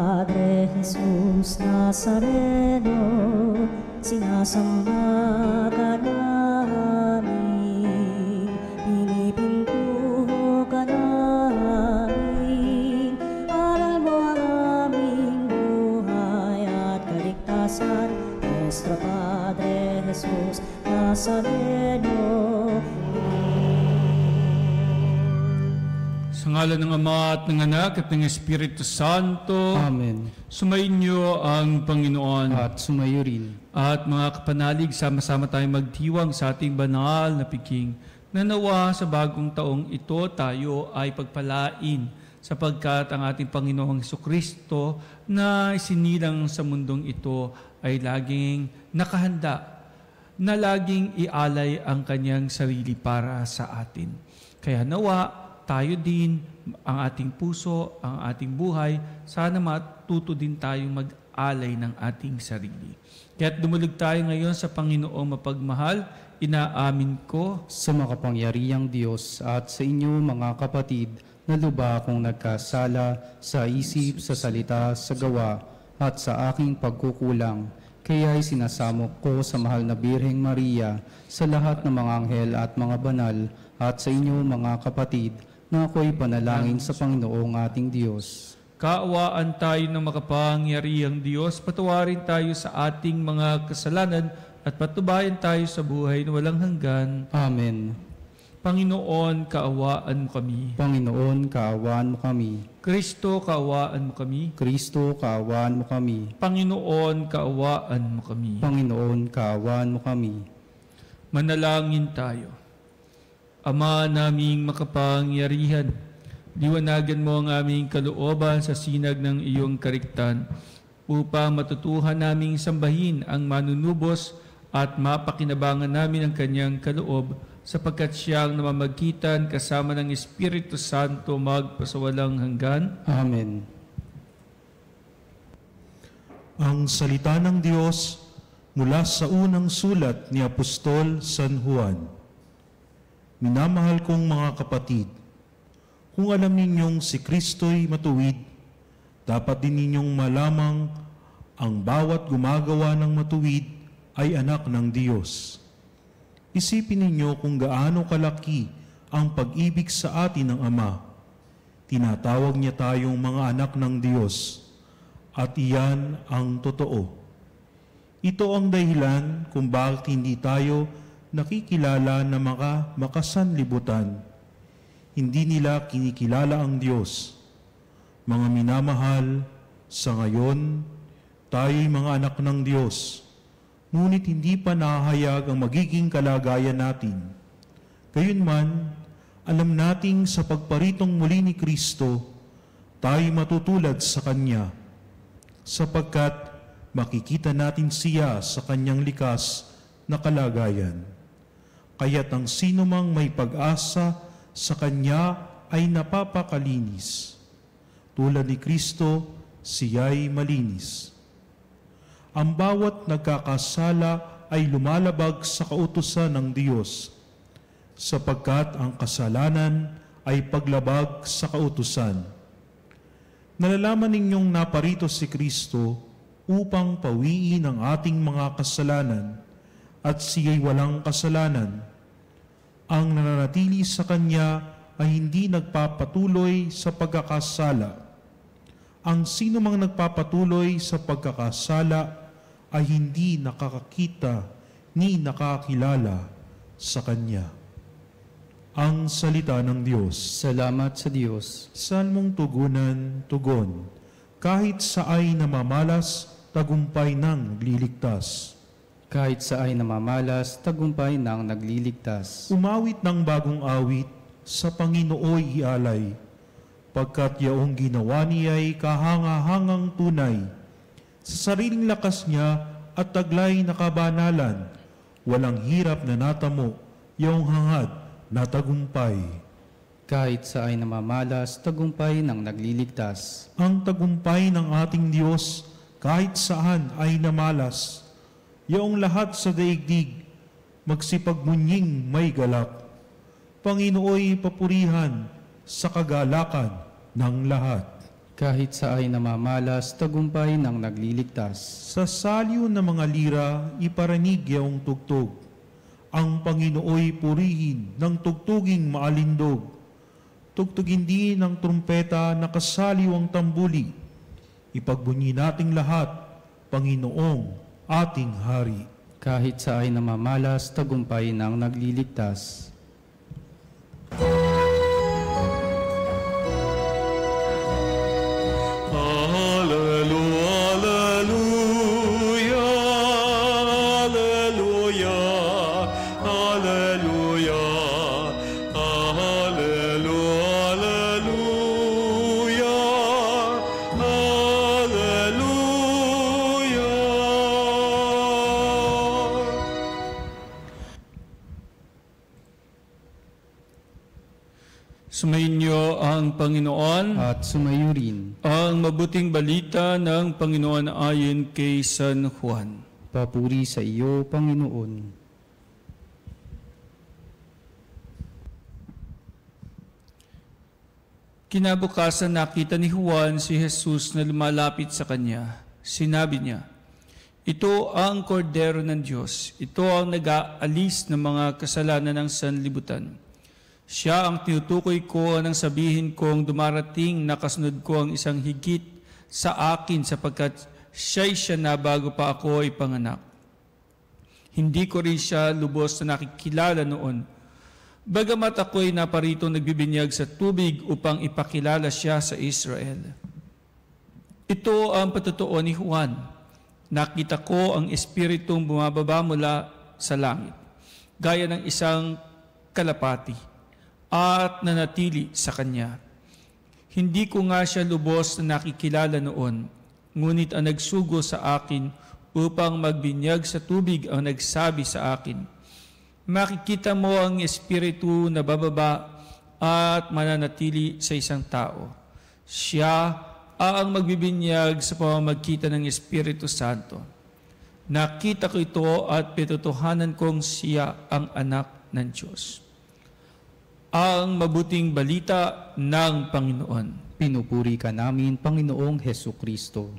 Padre Jesus Nazareno, sinasamba ka namin, pinipintuho ka namin, aral mo ang aming buhay at kaligtasan, Nuestro Padre Jesus Nazareno. Sa ngalan ng Ama at ng Anak at ng Espiritu Santo. Amen. Sumainyo ang Panginoon. At sumayo rin. At mga kapanalig, sama-sama tayong magdiwang sa ating banal na piking. Nanawa sa bagong taong ito tayo ay pagpalain sapagkat ang ating Panginoong Hesukristo na isinilang sa mundong ito ay laging nakahanda na laging ialay ang kanyang sarili para sa atin. Kaya nawa, tayo din, ang ating puso, ang ating buhay, sana matuto din tayong mag-alay ng ating sarili. Kaya't dumulig tayo ngayon sa Panginoong mapagmahal, inaamin ko sa makapangyarihang Diyos at sa inyo mga kapatid na lubha akong nagkasala sa isip, sa salita, sa gawa at sa aking pagkukulang. Kaya'y sinasamok ko sa mahal na Birheng Maria, sa lahat ng mga anghel at mga banal, at sa inyo mga kapatid, na ako'y panalangin sa Panginoong ating Diyos. Kaawaan tayo ng makapangyarihang Diyos, patawarin tayo sa ating mga kasalanan at patubayan tayo sa buhay na walang hanggan. Amen. Panginoon, kaawaan mo kami. Panginoon, kaawaan mo kami. Kristo, kaawaan mo kami. Kristo, kaawaan mo kami. Panginoon, kaawaan mo kami. Panginoon, kaawaan mo kami. Manalangin tayo. Ama naming makapangyarihan, liwanagan mo ang aming kalooban sa sinag ng iyong kariktan upang matutuhan naming sambahin ang manunubos at mapakinabangan namin ang kanyang kaloob sapagkat siyang namamagitan kasama ng Espiritu Santo magpasawalang hanggan. Amen. Ang salita ng Diyos mula sa unang sulat ni Apostol San Juan. Minamahal kong mga kapatid, kung alam ninyong si Kristo'y matuwid, dapat din ninyong malamang ang bawat gumagawa ng matuwid ay anak ng Diyos. Isipin ninyo kung gaano kalaki ang pag-ibig sa atin ng Ama. Tinatawag niya tayong mga anak ng Diyos, at iyan ang totoo. Ito ang dahilan kung bakit hindi tayo nakikilala na makasanlibutan. Hindi nila kinikilala ang Diyos. Mga minamahal, sa ngayon, tayo'y mga anak ng Diyos. Ngunit hindi pa nahahayag ang magiging kalagayan natin. Gayunman, alam nating sa pagparitong muli ni Kristo, tayo'y matutulad sa Kanya, sapagkat makikita natin siya sa Kanyang likas na kalagayan. Kaya't ang sinumang may pag-asa sa Kanya ay napapakalinis. Tulad ni Kristo, siya'y malinis. Ang bawat nagkakasala ay lumalabag sa kautusan ng Diyos, sapagkat ang kasalanan ay paglabag sa kautusan. Nalalaman ninyong naparito si Kristo upang pawiin ang ating mga kasalanan, at siya'y walang kasalanan. Ang nananatili sa Kanya ay hindi nagpapatuloy sa pagkakasala. Ang sino mang nagpapatuloy sa pagkakasala ay hindi nakakakita ni nakakilala sa Kanya. Ang salita ng Diyos. Salamat sa Diyos. Saan mong tugunan, tugon. Kahit sa ay namamalas, tagumpay ng nagliligtas. Kahit sa ay namamalas, tagumpay ng nagliligtas. Umawit ng bagong awit, sa Panginooy ialay, pagkat yaong ginawa niya'y kahanga-hangang tunay. Sa sariling lakas niya at taglay na kabanalan, walang hirap na natamo, yaong hangad na tagumpay. Kahit sa ay namamalas, tagumpay ng nagliligtas. Ang tagumpay ng ating Diyos, kahit saan ay namalas, yaong lahat sa daigdig, magsipagmunying may galak. Panginooy papurihan sa kagalakan ng lahat. Kahit sa ay namamalas, tagumpay ng nagliligtas. Sa salyo ng mga lira, iparanig iyong tugtog. Ang Panginooy purihin ng tugtuging maalindog. Tugtugin din ng trumpeta na kasaliw ang tambuli. Ipagbunyi nating lahat, Panginoong ating Hari. Kahit sa ay namamalas, tagumpay ng nagliligtas. Sumainyo ang Panginoon. At sumayo rin. Ang mabuting balita ng Panginoon ayon kay San Juan. Papuri sa iyo, Panginoon. Kinabukasan nakita ni Juan si Jesus na lumalapit sa kanya. Sinabi niya, "Ito ang kordero ng Diyos. Ito ang nag-aalis ng mga kasalanan ng sanlibutan. Siya ang tinutukoy ko nang sabihin kong dumarating na kasunod ko ang isang higit sa akin sapagkat siya na bago pa ako ipanganak. Hindi ko rin siya lubos na nakikilala noon. Bagamat ako'y naparito nagbibinyag sa tubig upang ipakilala siya sa Israel." Ito ang patotoo ni Juan. Nakita ko ang Espiritong bumababa mula sa langit, gaya ng isang kalapati, at nanatili sa kanya. Hindi ko nga siya lubos na nakikilala noon, ngunit ang nagsugo sa akin upang magbinyag sa tubig ang nagsabi sa akin, "Makikita mo ang Espiritu na bababa at mananatili sa isang tao. Siya ang magbibinyag sa pamamagitan ng Espiritu Santo. Nakita ko ito at pitutuhanan kong siya ang anak ng Diyos." Ang mabuting balita ng Panginoon. Pinupuri ka namin, Panginoong Hesukristo.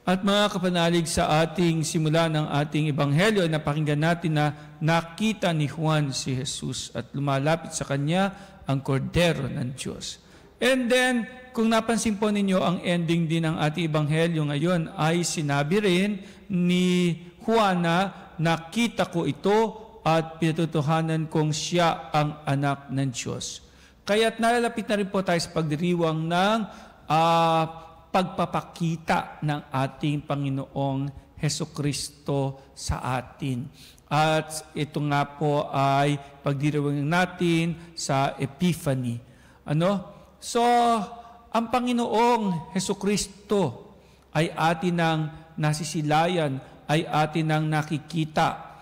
At mga kapanalig, sa ating simula ng ating ebanghelyo, napakinggan natin na nakita ni Juan si Jesus at lumalapit sa kanya ang kordero ng Diyos. And then, kung napansin po ninyo, ang ending din ng ating ebanghelyo ngayon ay sinabi rin ni Juan na nakita ko ito at pinatutuhanan kong siya ang anak ng Diyos. Kaya't nalalapit na rin po tayo sa pagdiriwang ng pagpapakita ng ating Panginoong Hesukristo sa atin. At ito nga po ay pagdiriwang natin sa Epiphany. So, ang Panginoong Hesukristo ay atin ang nasisilayan, ay atin ang nakikita.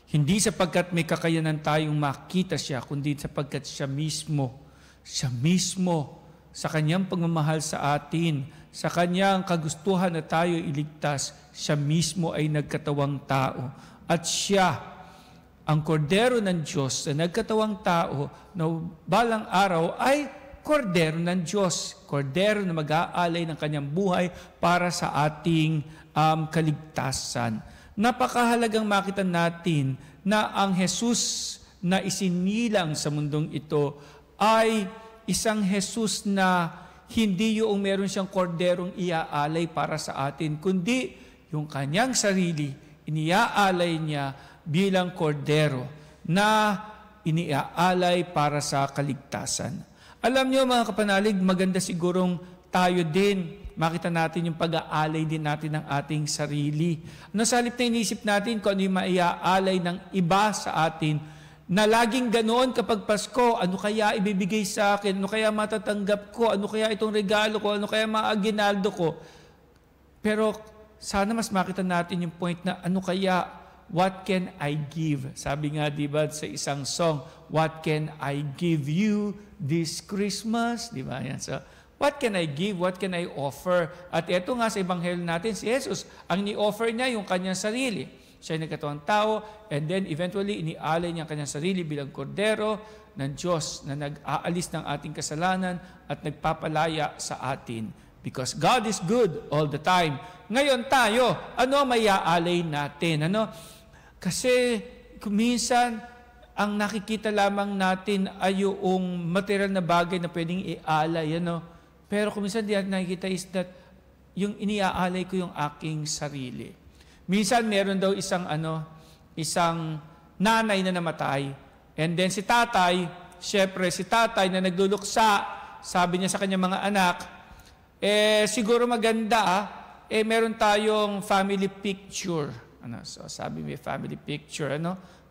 Hindi sapagkat may kakayanan tayong makita siya, kundi sapagkat siya mismo sa kanyang pagmamahal sa atin, sa kanyang kagustuhan na tayo iligtas, siya mismo ay nagkatawang tao. At siya, ang kordero ng Diyos na nagkatawang tao na balang araw ay kordero ng Diyos. Kordero na mag-aalay ng kanyang buhay para sa ating kaligtasan. Napakahalagang makita natin na ang Jesus na isinilang sa mundong ito ay isang Jesus na hindi yung meron siyang korderong iaalay para sa atin, kundi yung kanyang sarili, iniaalay niya bilang kordero na iniaalay para sa kaligtasan. Alam niyo mga kapanalig, maganda sigurong tayo din makita natin yung pag-aalay din natin ng ating sarili. Sa halip na inisip natin kung ano yung maiaalay ng iba sa atin, na laging ganoon kapag Pasko, ano kaya ibibigay sa akin, ano kaya matatanggap ko, ano kaya itong regalo ko, ano kaya maaginaldo ko. Pero sana mas makita natin yung point na ano kaya, what can I give? Sabi nga diba sa isang song, what can I give you this Christmas? Diba yan? So, what can I give? What can I offer? At ito nga sa ebanghelyo natin, si Jesus, ang ni-offer niya yung kanyang sarili. Siya ay nagkatawang tao, and then eventually inialay niya ang kanyang sarili bilang kordero ng Diyos na nag-aalis ng ating kasalanan at nagpapalaya sa atin. Because God is good all the time. Ngayon tayo, ano may aalay natin? Ano? Kasi minsan, ang nakikita lamang natin ay yung material na bagay na pwedeng ialay. Ano? Pero kung minsan di nakikita is that yung iniaalay ko yung aking sarili. Minsan meron daw isang nanay na namatay. And then si tatay, syempre si tatay na nagluluksa, sabi niya sa kanyang mga anak, siguro maganda, meron tayong family picture. So sabi may family picture,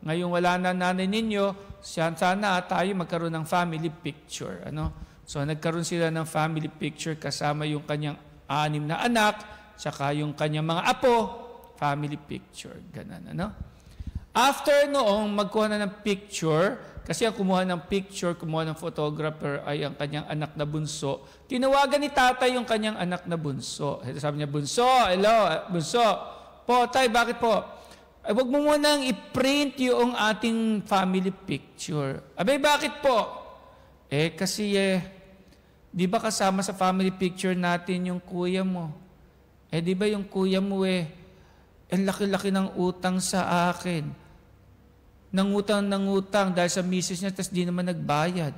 Ngayon wala na nanay ninyo, sana tayo magkaroon ng family picture, So nagkaroon sila ng family picture kasama yung kanyang 6 na anak, tsaka yung kanyang mga apo, family picture, ganun, After noong magkuha na ng picture, kasi ang kumuha ng picture, kumuha ng photographer ay ang kanyang anak na bunso, tinawagan ni tatay yung kanyang anak na bunso. Sabi niya, bunso, hello, bunso, po, tay, bakit po? Huwag mo munang i-print yung ating family picture. Abay, bakit po? Kasi di ba kasama sa family picture natin yung kuya mo? Di ba yung kuya mo ang laki-laki ng utang sa akin. Nangutang dahil sa misis niya, tas di naman nagbayad.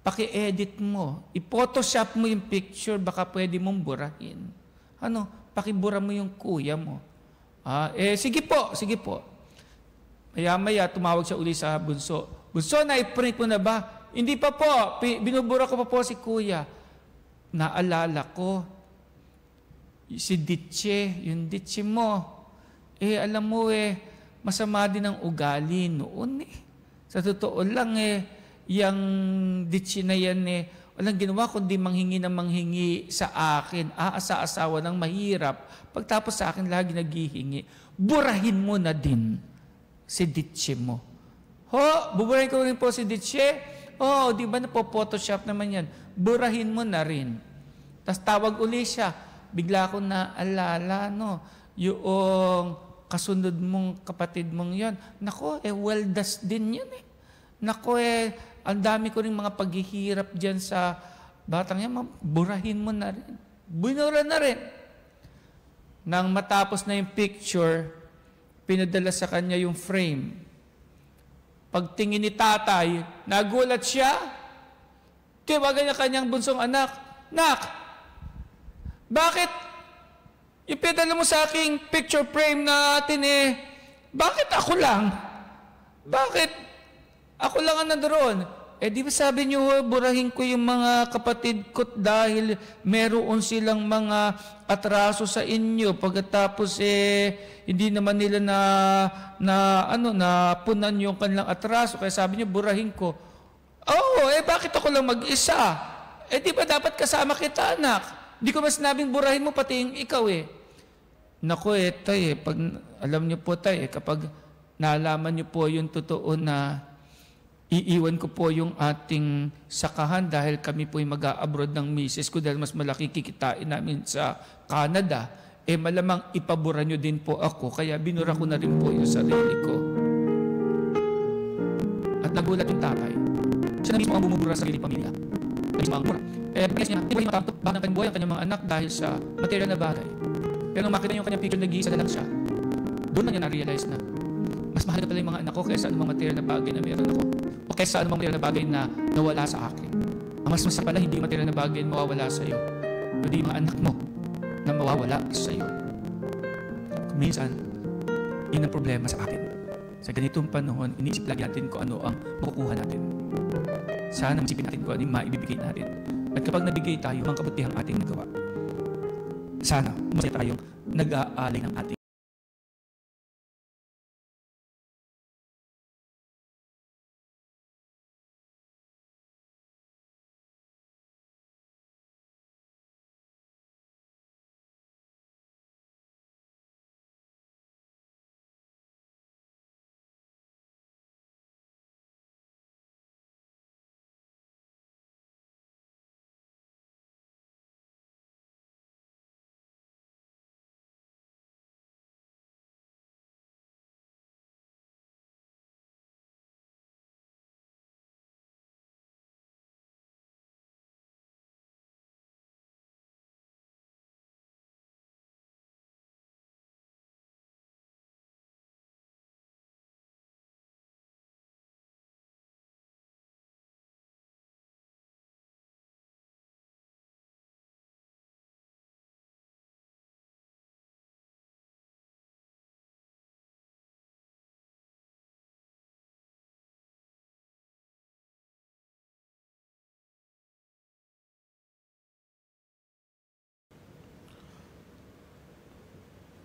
Paki-edit mo. I-photoshop mo yung picture, baka pwede mong burahin. Pakibura mo yung kuya mo. Sige po. Maya-maya, tumawag siya uli sa bunso. Bunso, na-print mo na ba? Hindi pa po. Binubura ko pa po si kuya. Naalala ko, si Ditche, yung Ditche mo. Alam mo masama din ang ugali noon Sa totoo lang yung Ditche na yan walang ginawa kundi manghingi sa akin. Aasa-asawa ng mahirap. Pagtapos sa akin lagi naghihingi. Burahin mo na din si Ditche mo. Buburahin ko rin po si Ditche. Di ba na po Photoshop naman yan? Burahin mo na rin. Tapos tawag uli siya. Bigla ko naalala, yung kasunod mong kapatid mong yon. Nako, weldas din yan Nako, ang dami ko rin mga paghihirap dyan sa batang yan. Burahin mo na rin. Binura na rin. Nang matapos na yung picture, pinadala sa kanya yung frame. Pagtingin ni tatay, nagulat siya. Tiwagan niya kanyang bunsong anak, Nak, bakit yung pinadala mo sa aking picture frame natin bakit ako lang? Bakit ako lang ang nandoon? Di ba sabi niyo, burahin ko yung mga kapatid ko dahil meron silang mga atraso sa inyo. Pagkatapos hindi naman nila napunan yung kanilang atraso. Kaya sabi niyo, burahin ko. Bakit ako lang mag-isa? Di ba dapat kasama kita, anak? Di ko ba sinabing burahin mo, pati yung ikaw Naku, tay, pag, alam niyo po, tay, kapag nalaman niyo po yung totoo na iiwan ko po yung ating sakahan dahil kami po mag-a-abroad ng misis ko dahil mas malaki kikitain namin sa Canada, malamang ipabura nyo din po ako, kaya binura ko na rin po yung sarili ko. At nagulat yung tatay. Siya na mismo ang bumubura sa sarili pamilya. Mismo ang bura. Pagkais niya, di ba yung matapot ba ng kanyang buhay ang kanyang mga anak dahil sa material na bagay. Pero nung makita niyo yung kanyang picture, nag-iisa na lang siya. Doon na niya na-realize na mas mahal pala yung mga anak ko kaysa anumang material na bagay na meron ako. O kaysa anumang material na bagay na nawala sa akin. Ang mas masarap pala, hindi yung material na bagay na mawawala sa iyo. Kundi yung mga anak mo na mawawala sa iyo. Minsan, yun ang problema sa atin. Sa ganitong panahon, iniisip lagi natin kung ano ang makukuha natin. Sana isipin natin kung ano yung maibibigay natin. At kapag nabigay tayo, ang kabutihang ating nagawa, sana masaya tayong nag-aalay ng ating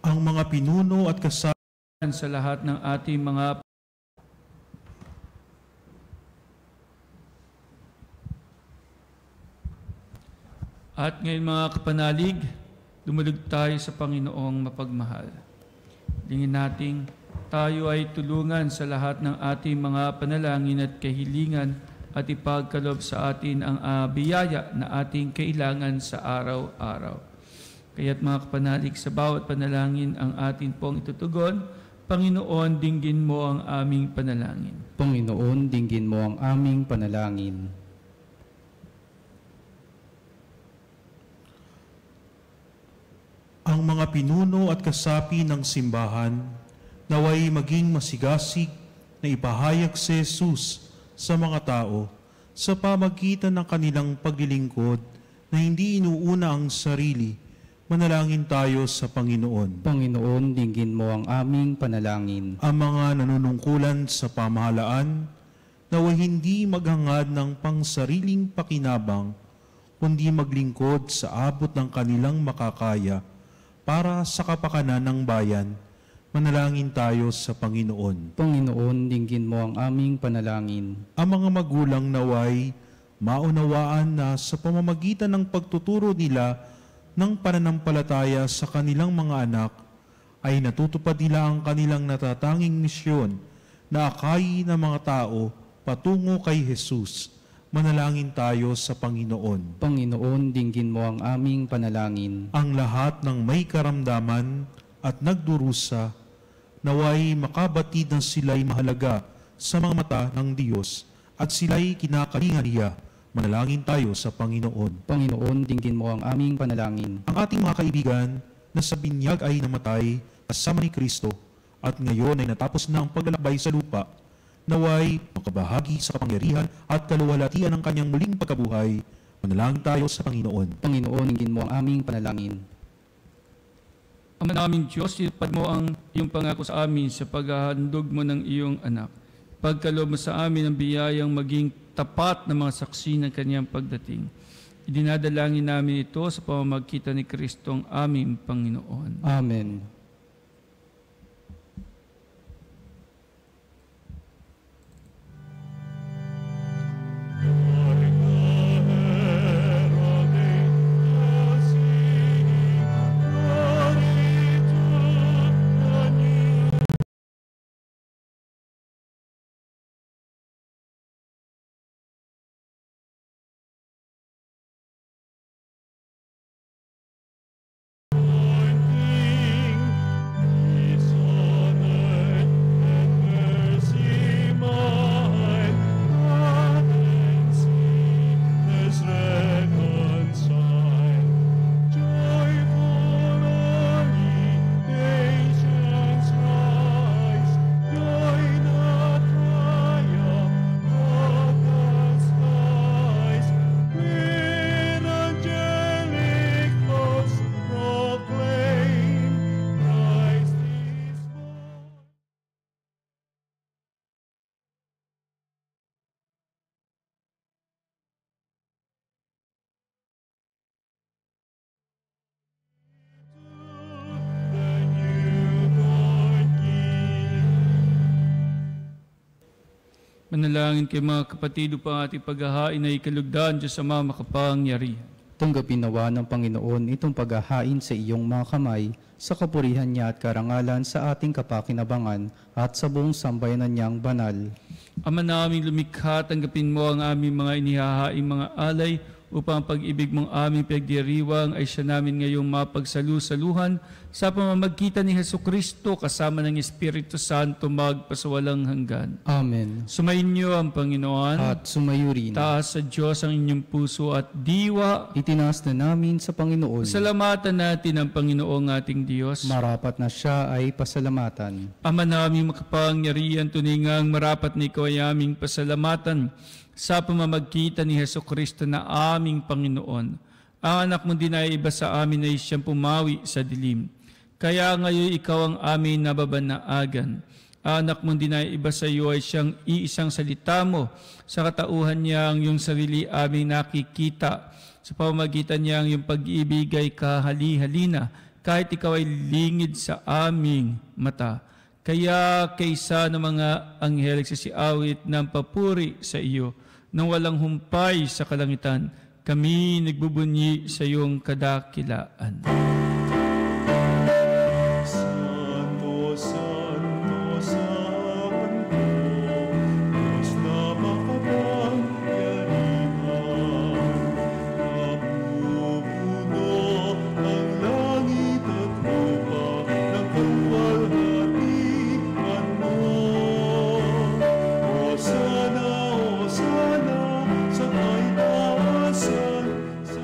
ang mga pinuno at kasapi sa lahat ng ating mga at ngayon mga kapanalig, dumulog tayo sa Panginoong mapagmahal. Lingin nating tayo ay tulungan sa lahat ng ating mga panalangin at kahilingan at ipagkaloob sa atin ang biyaya na ating kailangan sa araw-araw. Kaya't mga kapanalig, sa bawat panalangin ang atin pong itutugon, Panginoon, dinggin mo ang aming panalangin. Panginoon, dinggin mo ang aming panalangin. ang mga pinuno at kasapi ng simbahan, naway maging masigasig na ipahayag si Jesus sa mga tao sa pamagitan ng kanilang paglilingkod na hindi inuuna ang sarili. Manalangin tayo sa Panginoon. Panginoon, dinggin mo ang aming panalangin. Ang mga nanunungkulan sa pamahalaan, naway hindi maghangad ng pangsariling pakinabang, kundi maglingkod sa abot ng kanilang makakaya para sa kapakanan ng bayan. Manalangin tayo sa Panginoon. Panginoon, dinggin mo ang aming panalangin. Ang mga magulang naway maunawaan na sa pamamagitan ng pagtuturo nila ng pananampalataya sa kanilang mga anak ay natutupad nila ang kanilang natatanging misyon na akayin ng mga tao patungo kay Jesus. Manalangin tayo sa Panginoon. Panginoon, dinggin mo ang aming panalangin. Ang lahat ng may karamdaman at nagdurusa, naway makabatid na sila'y mahalaga sa mga mata ng Diyos at sila'y kinakalinga. Manalangin tayo sa Panginoon. Panginoon, dinggin mo ang aming panalangin. Ang ating mga kaibigan na sa binyag ay namatay kasama ni Kristo at ngayon ay natapos na ang paglalakbay sa lupa, naway makabahagi sa kapangyarihan at kaluwalhatian ng kanyang muling pagkabuhay. Manalangin tayo sa Panginoon. Panginoon, dinggin mo ang aming panalangin. Ama naming Diyos, ilapad mo ang iyong pangako sa amin sa paghahandog mo ng iyong anak. Pagkaloob mo sa amin ang biyayang maging tapat na mga saksi ng kanyang pagdating. Idinadalangin namin ito sa pamamagitan ni Kristong aming Panginoon. Amen. Manalangin kay mga kapatid upang ating paghahain ay kalugdan Diyos Ama makapangyarihan. Tanggapin nawa ng Panginoon itong paghahain sa iyong mga kamay, sa kapurihan niya at karangalan sa ating kapakinabangan at sa buong sambayanan niyang banal. Ama naming lumikha, tanggapin mo ang aming mga inihahaing mga alay upang ang pag-ibig mong aming pinagdiriwang ay siya namin ngayong mapagsalusaluhan sa pamamagitan ni Hesukristo kasama ng Espiritu Santo magpasawalang hanggan. Amen. Sumainyo ang Panginoon. At sumayo rin. Taas sa Diyos ang inyong puso at diwa. Itinaas na namin sa Panginoon. Salamatan natin ang Panginoong ating Diyos. Marapat na siya ay pasalamatan. Ama naming makapangyarihan, tuningang marapat na ikaw ay aming pasalamatan sa pamamagitan ni Hesukristo na aming Panginoon. Ang anak mo din ay iba sa amin ay siyang pumawi sa dilim. Kaya ngayon ikaw ang aming nababanaagan. Ang anak mo din ay iba sa iyo ay siyang iisang salita mo. Sa katauhan niya ang iyong sarili aming nakikita. Sa pamamagitan niya ang iyong pag-ibig ay kahali-halina. kahit ikaw ay lingid sa aming mata. Kaya kaysa ng mga anghel nagsisiawit ng papuri sa iyo, nang walang humpay sa kalangitan, kami nagbubunyi sa iyong kadakilaan. Santo, Santo sa kanto, Diyos na makapangyarihan. Namumuno ang langit at lupa ng kalwalhatian mo. Hosana, Hosana sa kaitaasan, sa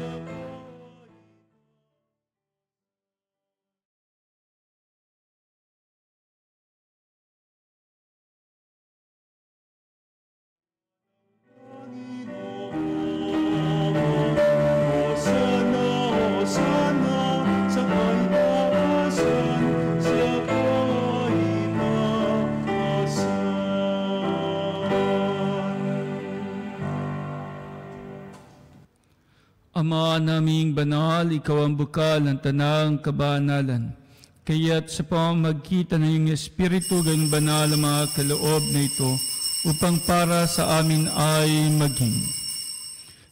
Hosana, Hosana sa kaitaasan, sa kaitaasan. Ama naming banal, ikaw ang bukal ng tanang kabanalan. Kaya't sa pamamagitan ng iyong Espiritu, gayong banal ang mga kaloob na ito, upang para sa amin ay maging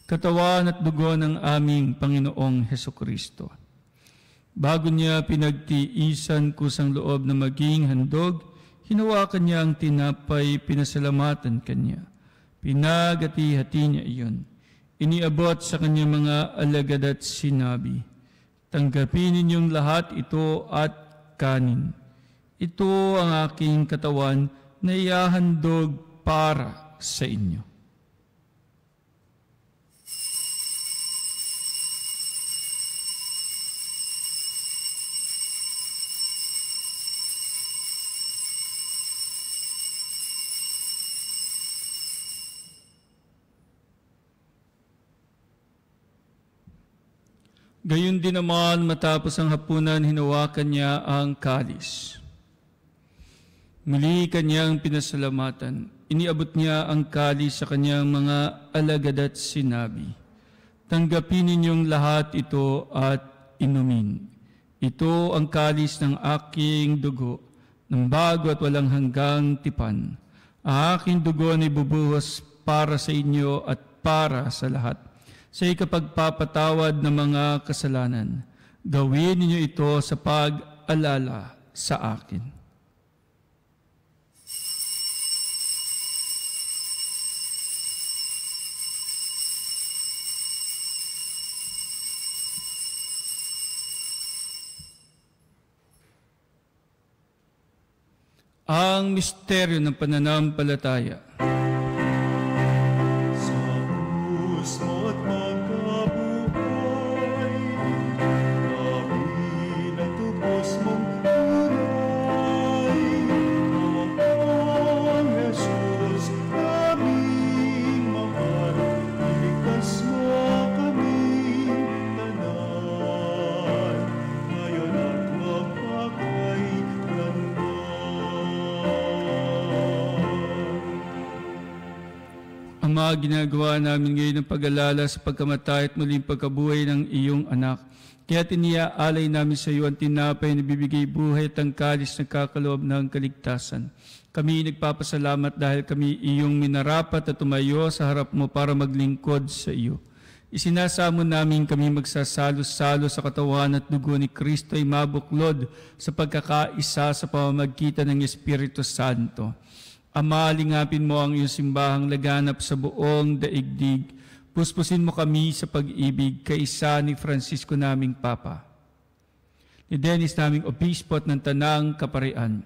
katawan at dugo ng aming Panginoong Hesukristo. Bago niya pinagtiisan kusang loob na maging handog, hinawakan niya ang tinapay, pinasalamatan kanya. Pinagati-hati niya iyon. Iniabot sa kanyang mga alagad at sinabi, "Tanggapin ninyong lahat ito at kanin. Ito ang aking katawan na ihahandog para sa inyo." Gayon din naman matapos ang hapunan, hinawakan niya ang kalis. Muli kanyang pinasalamatan. Iniabot niya ang kalis sa kanyang mga alagad at sinabi, "Tanggapin ninyong lahat ito at inumin. Ito ang kalis ng aking dugo, ng bago at walang hanggang tipan. Ang aking dugo ay bubuhos para sa inyo at para sa lahat, sa ikapagpapatawad ng mga kasalanan. Gawin ninyo ito sa pag-alala sa akin." Ang misteryo ng pananampalataya. Sa krus mo't pagkabuhay, amin ang tubos mong tunay. Ang Jesus naming mahal, iligtas mo kaming tanan, ngayon at magpakailanman. Ama, ginagawa namin ngayon ng pag-alala sa pagkamatay at muling pagkabuhay ng iyong anak. Kaya tiniaalay namin sa iyo ang tinapay na bibigay buhay at ang kalis na kakaloob ng kaligtasan. Kami nagpapasalamat dahil kami iyong minarapat at tumayo sa harap mo para maglingkod sa iyo. Isinasamo namin kami magsasalo-salo sa katawan at dugo ni Kristo ay mabuklod sa pagkakaisa sa pamamagitan ng Espiritu Santo. Ama, lingapin mo ang iyong simbahang laganap sa buong daigdig. Puspusin mo kami sa pag-ibig kaisa ni Francisco naming Papa, ni Dennis naming Obispo at ng Tanang Kaparian.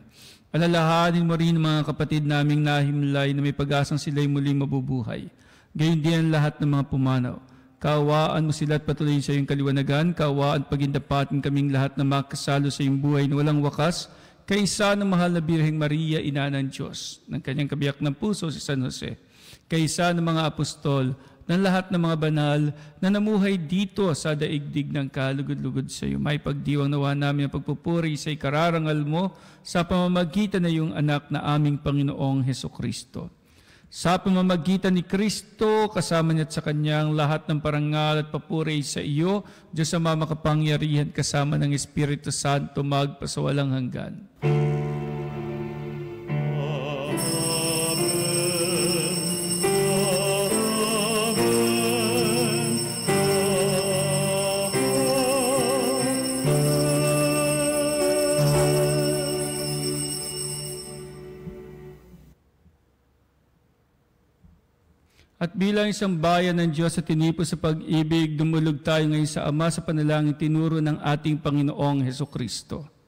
Alalahanin mo rin mga kapatid naming nahimlay na may pag-asang sila'y muling mabubuhay. Gayon din ang lahat ng mga pumanaw. Kaawaan mo sila at patuloyin sa iyong kaliwanagan. Kaawaan pagindapatin kaming lahat na makasalo sa iyong buhay na walang wakas, kaysa ng mahal na Birheng Maria, ina ng Diyos, ng kanyang kabiyak ng puso si San Jose, kaysa ng mga apostol, ng lahat ng mga banal na namuhay dito sa daigdig ng kalugod-lugod sa iyo. May pagdiwang nawa namin ang pagpupuri sa ikararangal mo sa pamamagitan na iyong anak na aming Panginoong Hesukristo. Sa pamamagitan ni Kristo, kasama niya at sa Kanyang lahat ng parangal at papuri sa iyo, Diyos Ama makapangyarihan, kasama ng Espiritu Santo, magpasawalang hanggan. At bilang isang bayan ng Diyos sa tinipos sa pag-ibig, dumulog tayo ngayon sa Ama sa panalangin tinuro ng ating Panginoong Hesukristo.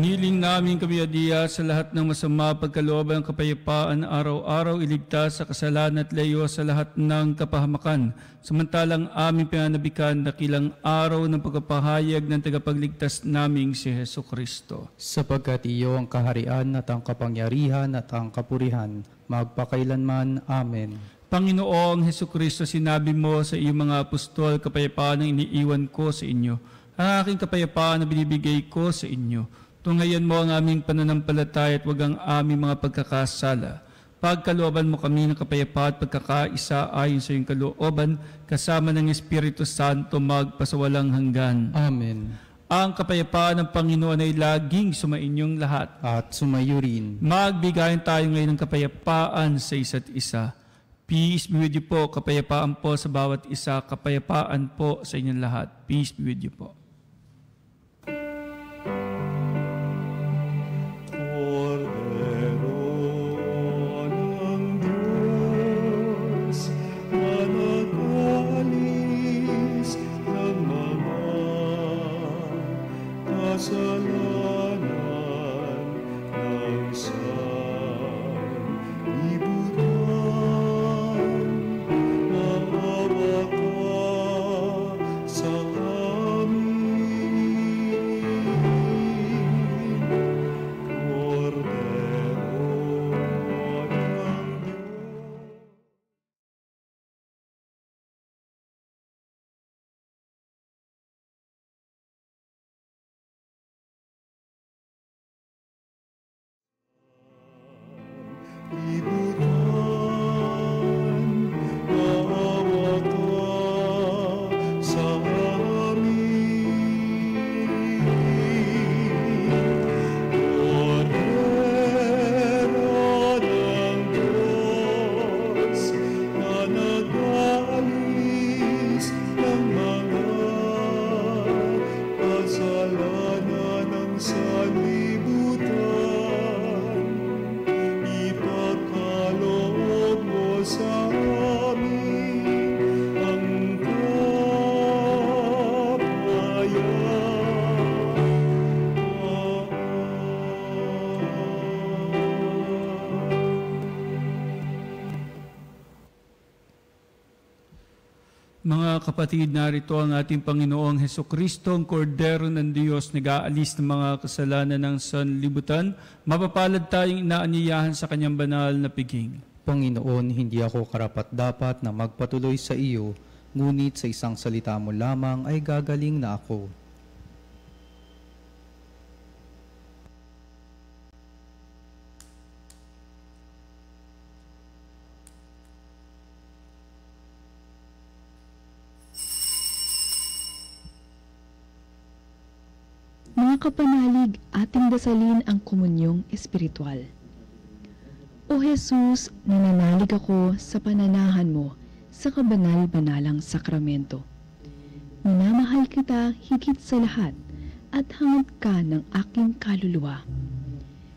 Hiniling namin kabiadiya sa lahat ng masama pagkalooban ng kapayapaan araw-araw iligtas sa kasalanan at layo sa lahat ng kapahamakan. Samantalang aming pinanabikan dakilang araw ng pagpapahayag ng tagapagligtas naming si Hesukristo. Sapagkat iyo ang kaharian at ang kapangyarihan at ang kapurihan, magpakailanman. Amen. Panginoong Hesukristo, sinabi mo sa iyong mga apostol, kapayapaan ang iniiwan ko sa inyo. Ang aking kapayapaan na binibigay ko sa inyo. Tungayan mo ang aming pananampalataya at wag ang aming mga pagkakasala. Pagkalooban mo kami ng kapayapaan at pagkakaisa ayon sa iyong kalooban, kasama ng Espiritu Santo magpasawalang hanggan. Amen. Ang kapayapaan ng Panginoon ay laging sumainyong lahat. At sumayo rin. Magbigayan tayo ngayon ng kapayapaan sa isa't isa. Peace be with you po, kapayapaan po sa bawat isa, kapayapaan po sa inyong lahat. Peace be with you po. Sa amin Mga kapatid, narito ang ating Panginoong Hesukristo, ang Kordero ng Diyos, nag-aalis ng mga kasalanan ng sanlibutan. Mapapalad tayong inaanyayahan sa kanyang banal na piging. Panginoon, hindi ako karapat-dapat na magpatuloy sa iyo, ngunit sa isang salita mo lamang ay gagaling na ako. Mga kapanalig, ating dasalin ang komunyong espiritual. O Jesus, nananalig ako sa pananahan mo sa kabanal-banalang sakramento. Minamahal kita higit sa lahat at hangad ka ng aking kaluluwa.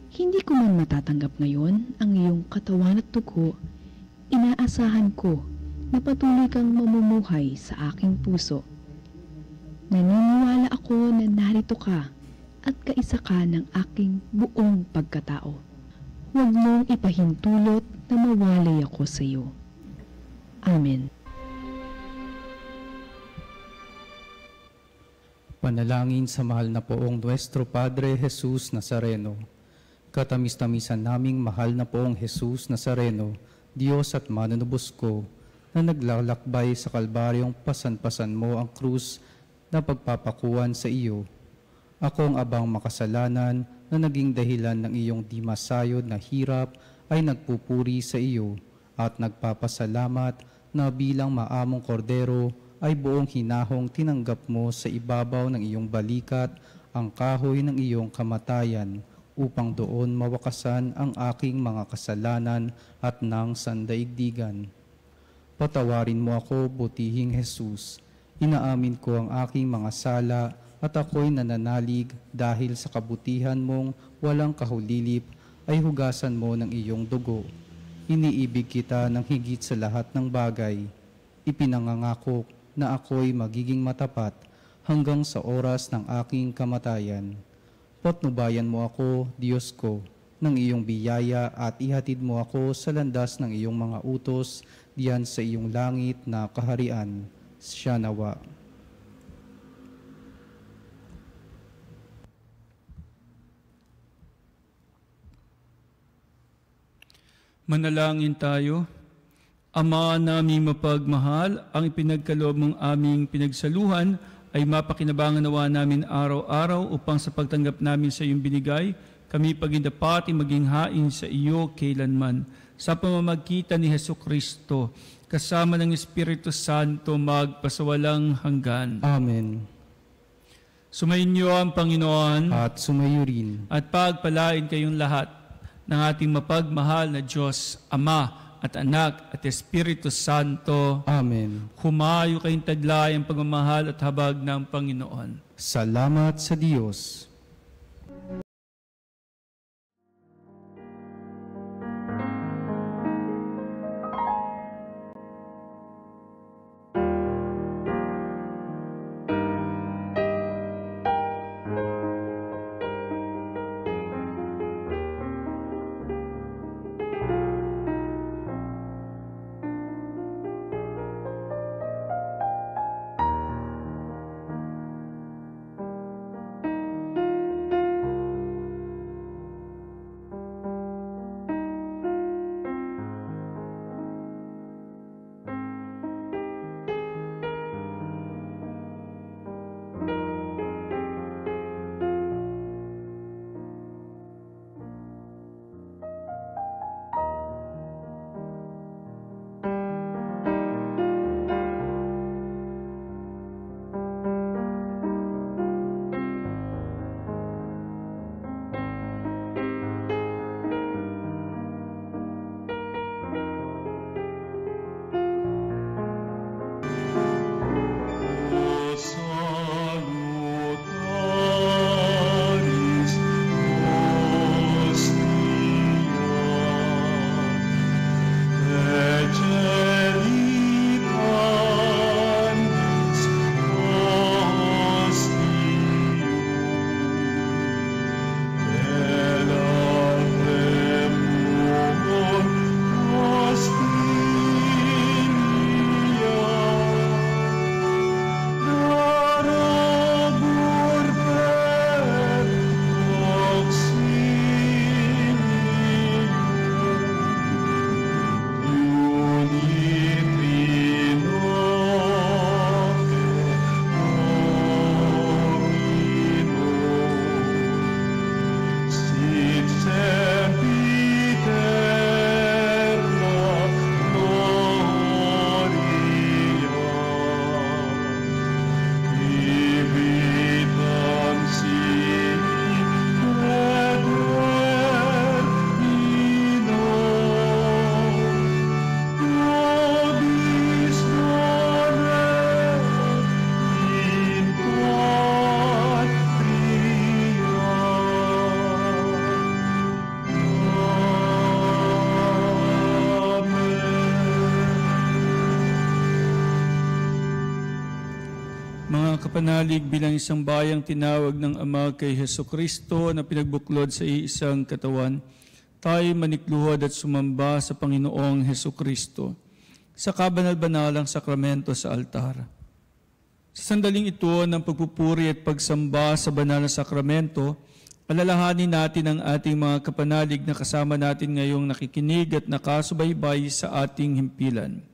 Hindi ko man matatanggap ngayon ang iyong katawan at dugo, inaasahan ko na patuloy kang mamumuhay sa aking puso. Naniniwala ako na narito ka at kaisa ka ng aking buong pagkatao. Huwag mong ipahintulot na mawalay ako sa iyo. Amen. Panalangin sa mahal na poong Nuestro Padre Jesus Nazareno. Katamis-tamisan naming mahal na poong Jesus Nazareno, Diyos at manunubos ko, na naglalakbay sa kalbaryong pasan-pasan mo ang krus na pagpapakuan sa iyo. Akong abang makasalanan na naging dahilan ng iyong di masayod na hirap ay nagpupuri sa iyo at nagpapasalamat na bilang maamong kordero ay buong hinahong tinanggap mo sa ibabaw ng iyong balikat ang kahoy ng iyong kamatayan upang doon mawakasan ang aking mga kasalanan at ng sandaigdigan. Patawarin mo ako, butihing Jesus. Inaamin ko ang aking mga sala at ako'y nananalig dahil sa kabutihan mong walang kahulilip ay hugasan mo ng iyong dugo. Iniibig kita ng higit sa lahat ng bagay. Ipinangangako na ako'y magiging matapat hanggang sa oras ng aking kamatayan. Patnubayan mo ako, Diyos ko, ng iyong biyaya at ihatid mo ako sa landas ng iyong mga utos diyan sa iyong langit na kaharian. Siya nawa. Manalangin tayo. Ama naming mapagmahal, ang ipinagkaloob mong aming pinagsaluhan ay mapakinabangan nawa namin araw-araw upang sa pagtanggap namin sa iyong binigay, kami pagindapati maging hain sa iyo kailanman. Sa pamamagitan ni Hesukristo, kasama ng Espiritu Santo magpasawalang hanggan. Amen. Sumainyo ang Panginoon At sumayo rin. at pagpalain kayong lahat ng ating mapagmahal na Diyos, Ama at Anak at Espiritu Santo. Amen. Humayo kayong taglay ang pagmamahal at habag ng Panginoon. Salamat sa Diyos. Mga kapanalig, bilang isang bayang tinawag ng Ama kay Hesukristo na pinagbuklod sa iisang katawan, tayo manikluhod at sumamba sa Panginoong Hesukristo sa kabanal-banalang sakramento sa altar. Sa sandaling ito ng pagpupuri at pagsamba sa banal na sakramento, alalahanin natin ang ating mga kapanalig na kasama natin ngayong nakikinig at nakasubaybay sa ating himpilan.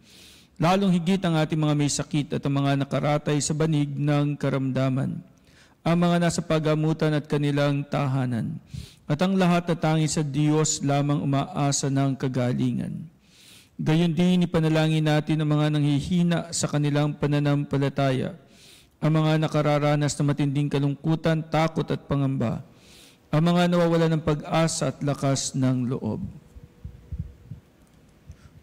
Lalong higit ang ating mga may sakit at ang mga nakaratay sa banig ng karamdaman, ang mga nasa pagamutan at kanilang tahanan, at ang lahat na tangi sa Diyos lamang umaasa ng kagalingan. Gayon din ipanalangin natin ang mga nanghihina sa kanilang pananampalataya, ang mga nakararanas na matinding kalungkutan, takot at pangamba, ang mga nawawala ng pag-asa at lakas ng loob.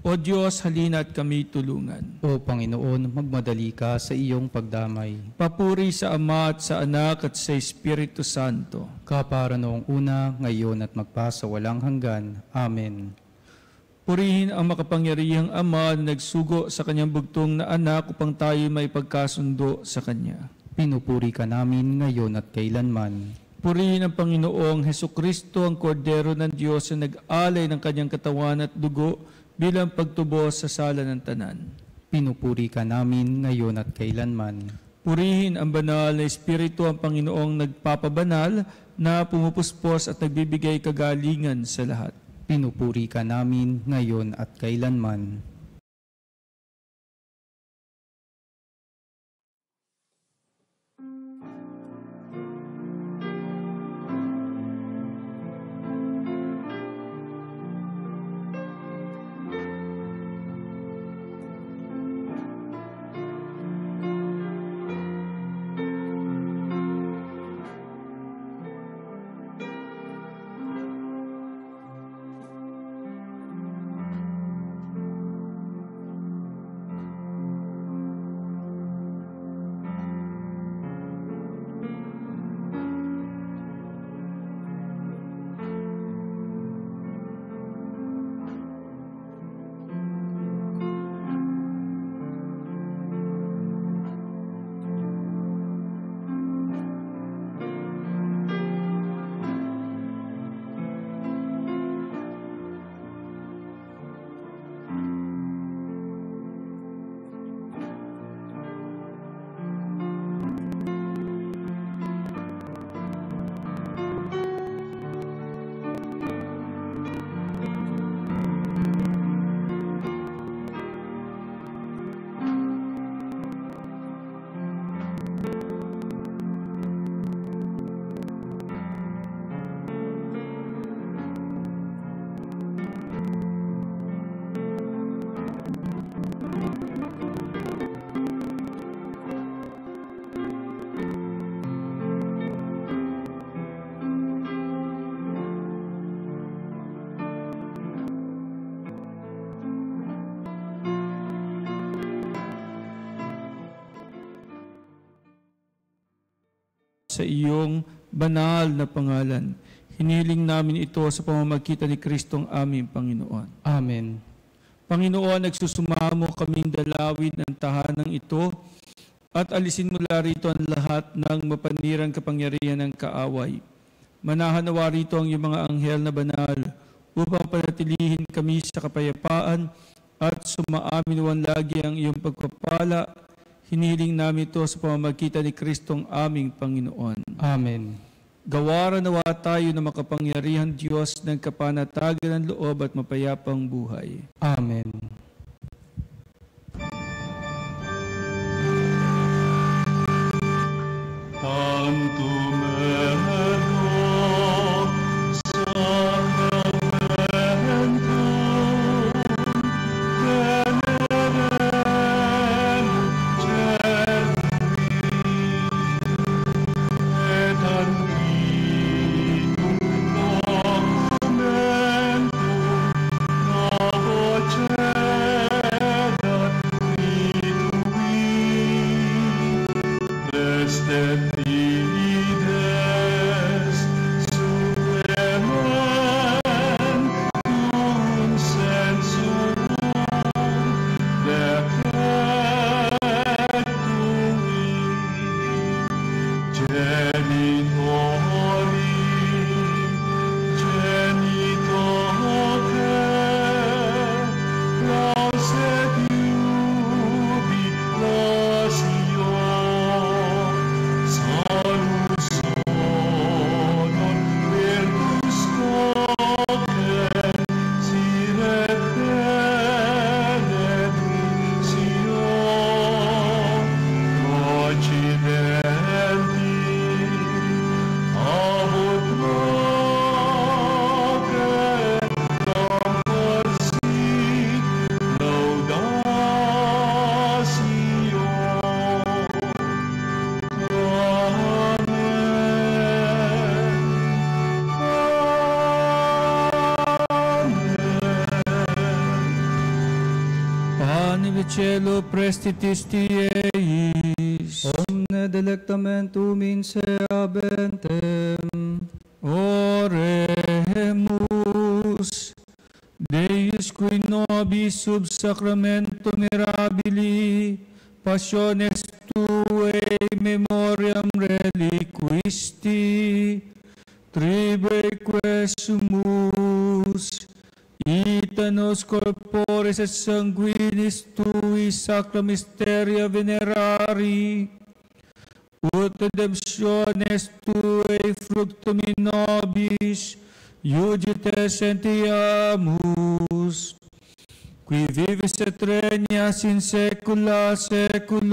O Diyos, halina at kami tulungan. O Panginoon, magmadali ka sa iyong pagdamay. Papuri sa Ama at sa Anak at sa Espiritu Santo. Kapara noong una, ngayon at magpasawalang hanggan. Amen. Purihin ang makapangyarihang Ama na nagsugo sa kanyang bugtong na anak upang tayo may pagkasundo sa Kanya. Pinupuri ka namin ngayon at kailanman. Purihin ang Panginoong Hesukristo, ang Kordero ng Diyos na nag-alay ng kanyang katawan at dugo bilang pagtubos sa sala ng tanan. Pinupuri ka namin ngayon at kailanman. Purihin ang banal na Espiritu, ang Panginoong nagpapabanal na pumupuspos at nagbibigay kagalingan sa lahat. Pinupuri ka namin ngayon at kailanman. Sa iyong banal na pangalan, hiniling namin ito sa pamamagitan ni Kristong aming Panginoon. Amen. Panginoon, nagsusumamo kaming dalawin ng tahanang ito at alisin mula rito ang lahat ng mapanirang kapangyarihan ng kaaway. Manahanawa rito ang iyong mga anghel na banal upang panatilihin kami sa kapayapaan at sumaamin lagi ang iyong pagpapala. Hiniling namin ito sa pamamagitan ni Kristong aming Panginoon. Amen. Gawaran nawa tayo na makapangyarihan Diyos ng kapanatagan ng loob at mapayapang buhay. Amen. cielo prestitisti eis. Omne delectamentum in se abentem. Oremus. Deus qui nobis sub sacramento mirabili passiones tuae memoriam reliquisti tribeque sumus ita nos corporis et sanguinis tui sacra mysteria venerari ut redemptiones tuae fructum in nobis iugite sentiamus, qui vivis et regnas in saecula saeculorum.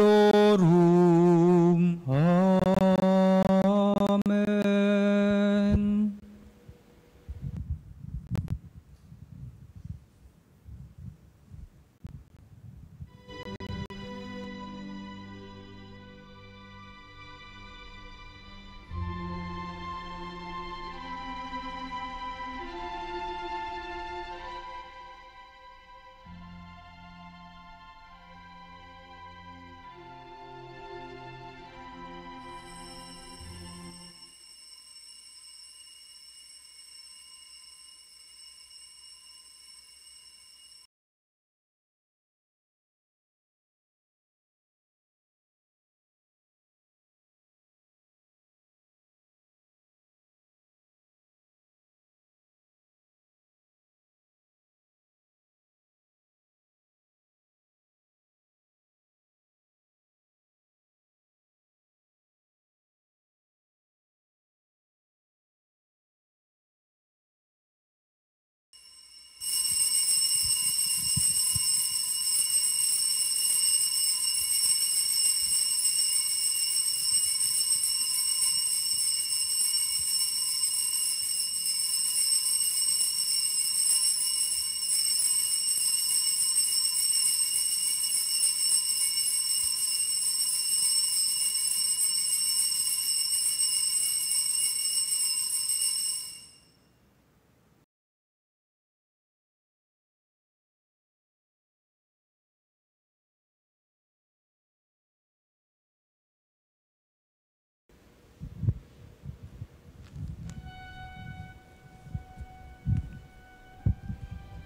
Amen.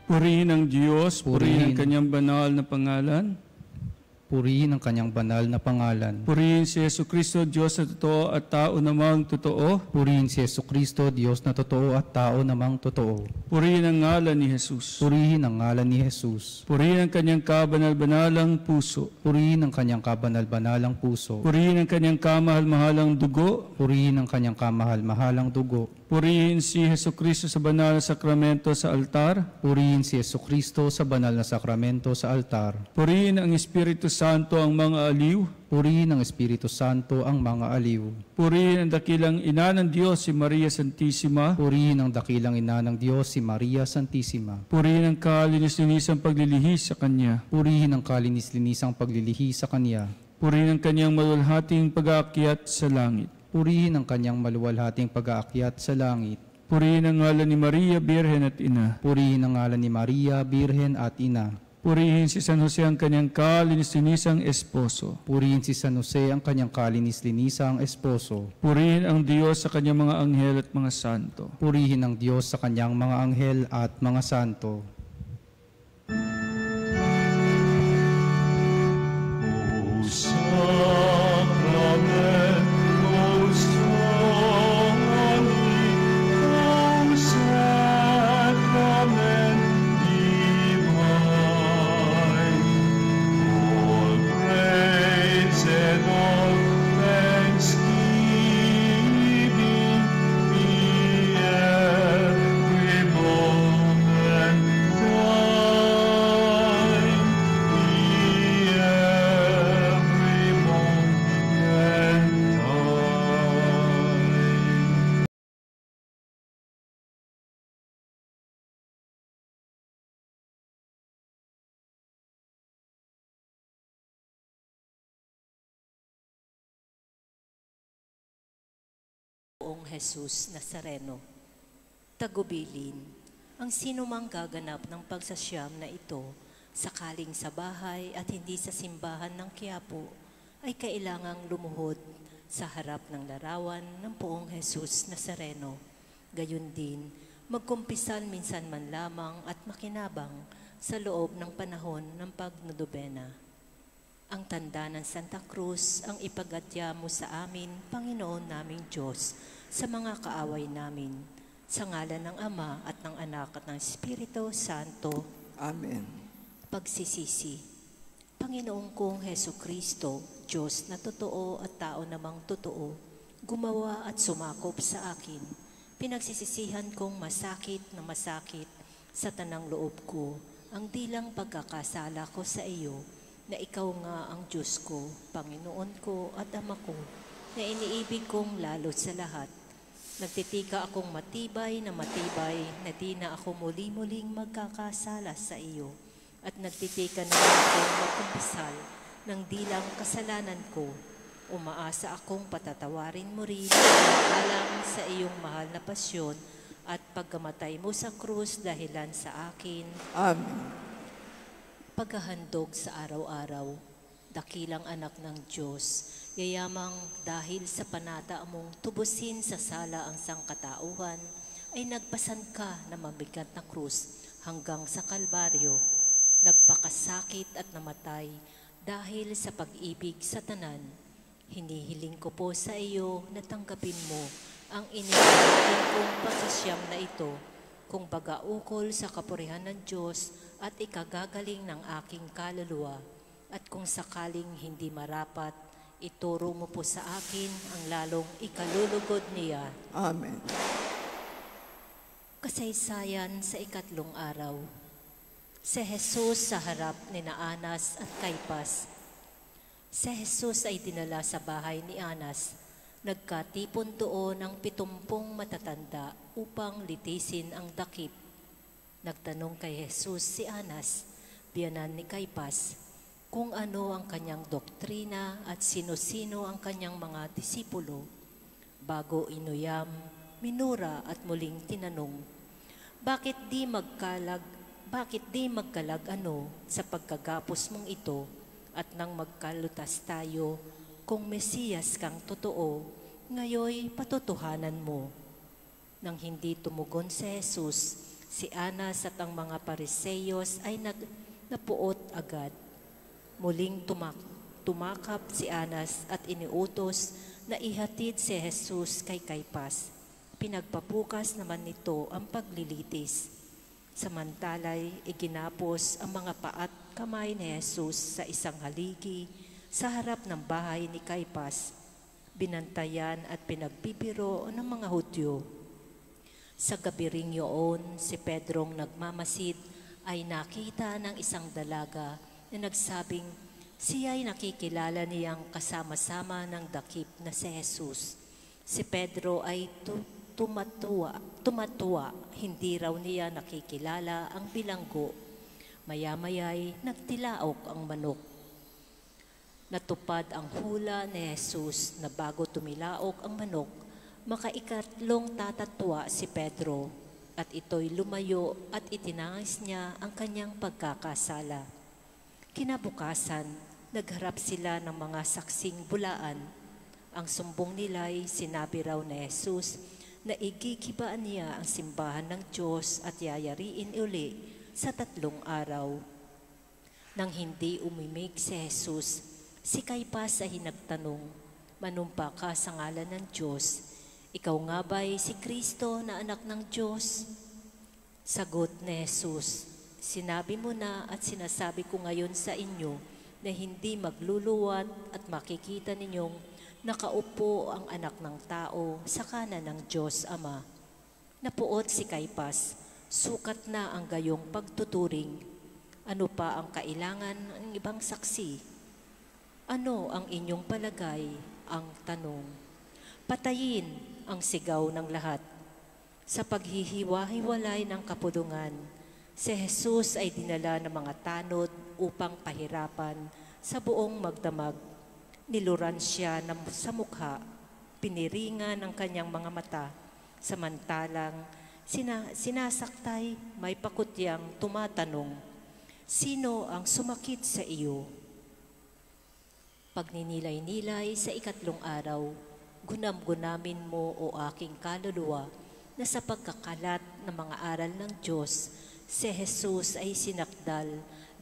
Purihin ang Diyos, purihin ang kanyang banal na pangalan. Purihin ang kanyang banal na pangalan. Purihin si Jesucristo, Diyos na totoo at tao namang totoo. Purihin si Jesucristo, Diyos na totoo at tao namang totoo. Purihin ang ngalan ni Jesus. Purihin ang ngalan ni Jesus. Purihin ang kanyang kabanal-banalang puso. Purihin ang kanyang kabanal-banalang puso. Purihin ang kanyang kamahal-mahalang dugo. Purihin ang kanyang kamahal-mahalang dugo. Purihin si Jesucristo sa banal na sakramento sa altar. Purihin si Jesucristo sa banal na sakramento sa altar. Purihin ang Espiritu Santo ang mga aliw. Purihin ang Espiritu Santo ang mga aliw. Purihin ang dakilang ina ng Diyos, si Maria Santissima. Purihin ang dakilang ina ng Diyos, si Maria Santissima. Purihin ang kalinis-linisang paglilihis sa Kanya. Purihin ang kalinis-linisang paglilihi sa Kanya. Purihin ang Kanyang malulhating pag-aakyat sa langit. Purihin ang kanyang maluwalhating pag-aakyat sa langit. Purihin ang ngalan ni Maria, Birhen at Ina. Purihin ang ngalan ni Maria, Birhen at Ina. Purihin si San Jose ang kanyang kalinis-linisang esposo. Purihin si San Jose ang kanyang kalinis-linisang esposo. Purihin ang Diyos sa kanyang mga anghel at mga santo. Purihin ang Diyos sa kanyang mga anghel at mga santo. Poong Jesus Nazareno, tagubilin ang sinumang gaganap ng pagsasyam na ito Sakaling sa bahay at hindi sa simbahan ng Quiapo, ay kailangang lumuhod sa harap ng larawan ng Poong Jesus Nazareno. Gayon din, magkumpisal minsan man lamang at makinabang sa loob ng panahon ng pagnodobena. Ang tanda ng Santa Cruz ang ipagatya mo sa amin, Panginoon naming Diyos, sa mga kaaway namin, sa ngalan ng Ama at ng Anak at ng Espiritu Santo. Amen. Pagsisisi. Panginoong kong Heso Kristo, Diyos na totoo at tao namang totoo, gumawa at sumakop sa akin. Pinagsisisihan kong masakit na masakit sa tanang loob ko ang dilang pagkakasala ko sa iyo, na ikaw nga ang Diyos ko, Panginoon ko at Ama ko, na iniibig kong lalo sa lahat. Nagtitika akong matibay na di na ako muli-muling magkakasala sa iyo. At nagtitika na akong magkumpisal ng dilang kasalanan ko. Umaasa akong patatawarin mo rin alang sa iyong mahal na pasyon at pagkamatay mo sa krus dahilan sa akin. Amen. Paghahandog sa araw-araw, dakilang anak ng Diyos, yayamang dahil sa panata mong tubusin sa sala ang sangkatauhan, ay nagpasan ka na mabigat na krus hanggang sa Kalbaryo. Nagpakasakit at namatay dahil sa pag-ibig sa tanan. Hinihiling ko po sa iyo na tanggapin mo ang inihiling kong pasasiyam na ito, kung baga ukol sa kapurihan ng Diyos at ikagagaling ng aking kaluluwa. At kung sakaling hindi marapat, ituro mo po sa akin ang lalong ikalulugod niya. Amen. Kasaysayan sa ikatlong araw. Si Jesus sa harap ni Anas at Caiphas. Si Jesus ay dinala sa bahay ni Anas. Nagkatipon doon ang 70 matatanda upang litisin ang dakip. Nagtanong kay Jesus si Anas, biyanan ni Caiphas, kung ano ang kanyang doktrina at sino-sino ang kanyang mga disipulo. Bago inuyam, minura at muling tinanong, bakit di magkalag sa pagkagapos mong ito at nang magkalutas tayo, kung Mesiyas kang totoo, ngayoy patotohanan mo. Nang hindi tumugon si Jesus, si Anas at ang mga Pariseyos ay napuot agad. Muling tumakap si Anas at iniutos na ihatid si Jesus kay Caiphas. Pinagpapukas naman nito ang paglilitis. Samantalay, iginapos ang mga paat kamay ni Jesus sa isang haligi sa harap ng bahay ni Caiphas. Binantayan at pinagbibiro ng mga Hudyo. Sa gabi ring yun, si Pedrong nagmamasid ay nakita ng isang dalaga na nagsabing siya'y nakikilala niyang kasama-sama ng dakip na si Jesus. Si Pedro ay tumatuwa, hindi raw niya nakikilala ang bilanggo. Maya-maya'y nagtilaok ang manok. Natupad ang hula ni Jesus na bago tumilaok ang manok, makaikatlong tatatwa si Pedro at ito'y lumayo at itinangis niya ang kanyang pagkakasala. Kinabukasan, nagharap sila ng mga saksing bulaan. Ang sumbong nila'y sinabi raw ni Jesus na igigibaan niya ang simbahan ng Diyos at yayariin uli sa 3 araw. Nang hindi umimik si Jesus, si Caiphas ay nagtanong, manumpa ka sa ngalan ng Diyos, ikaw nga ba'y si Kristo na anak ng Diyos? Sagot ni Jesus, sinabi mo na at sinasabi ko ngayon sa inyo na hindi magluluwat at makikita ninyong nakaupo ang anak ng tao sa kanan ng Diyos Ama. Napuot si Caiphas, sukat na ang gayong pagtuturing. Ano pa ang kailangan ng ibang saksi? Ano ang inyong palagay? Ang tanong. Patayin ang sigaw ng lahat. Sa paghihiwa-hiwalay ng kapulungan, si Jesus ay dinala ng mga tanod upang pahirapan sa buong magdamag. Niluran siya sa mukha, piniringan ang kanyang mga mata, samantalang sinasaktay may pakutyang tumatanong, Sino ang sumakit sa iyo? Pagninilay-nilay sa ikatlong araw, gunam-gunamin mo o aking kaluluwa na sa pagkakalat ng mga aral ng Diyos, si Jesus ay sinakdal,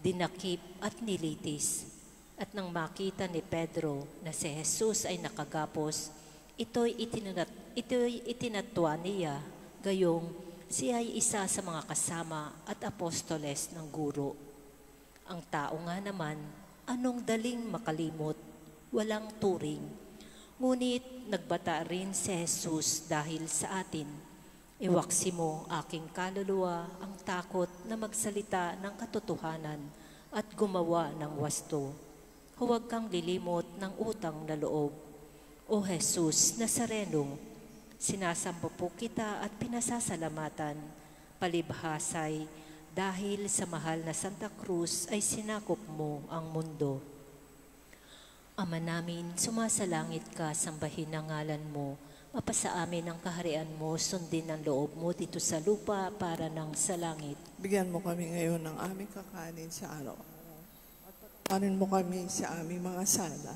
dinakip at nilitis. At nang makita ni Pedro na si Jesus ay nakagapos, ito'y itinatwa niya, gayong siya ay isa sa mga kasama at apostoles ng guro. Ang tao nga naman, anong daling makalimot, walang turing. Ngunit nagbata rin si Jesus dahil sa atin. Iwaksi mo aking kaluluwa ang takot na magsalita ng katotohanan at gumawa ng wasto. Huwag kang lilimot ng utang na loob. O Jesus Nazareno, sinasampo po kita at pinasasalamatan, palibhasay dahil sa mahal na Santa Cruz ay sinakop mo ang mundo. Ama namin, sumasalangit ka, sambahin ang ngalan mo, mapasa amin ang kaharian mo, sundin ang loob mo dito sa lupa para ng sa langit. Bigyan mo kami ngayon ng aming kakanin sa araw-araw. Patawarin mo kami sa aming mga sala,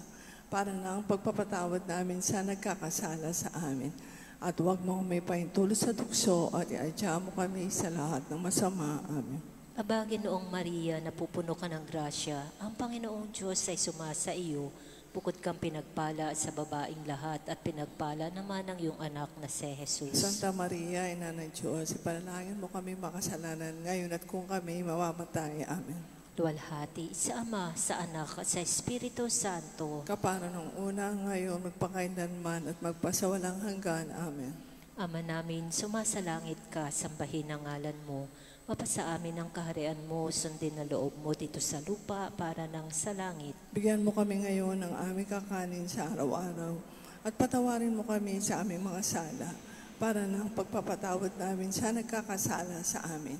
para na ang pagpapatawad namin sa nagkakasala sa amin. At huwag mo may pahintulo sa tukso at iadya mo kami sa lahat ng masama. Amen. Aba, Ginoong Maria, napupuno ka ng grasya, ang Panginoong Diyos ay sumasa iyo, bukod kang pinagpala sa babaing lahat at pinagpala naman ang iyong anak na si Jesus. Santa Maria, Ina ng Diyos, ipanalangin mo kami makasalanan ngayon at kung kami mamamatay. Amen. Luwalhati sa Ama, sa Anak at sa Espiritu Santo. Kapara nung una, ngayon, magpakailanman at magpasawalang hanggan. Amen. Ama namin, sumasalangit ka, sambahin ang ngalan mo. Mapasa amin ang kaharian mo, sundin na loob mo dito sa lupa para ng sa langit. Bigyan mo kami ngayon ng aming kakanin sa araw-araw at patawarin mo kami sa aming mga sala para ng pagpapatawad namin sa nagkakasala sa amin.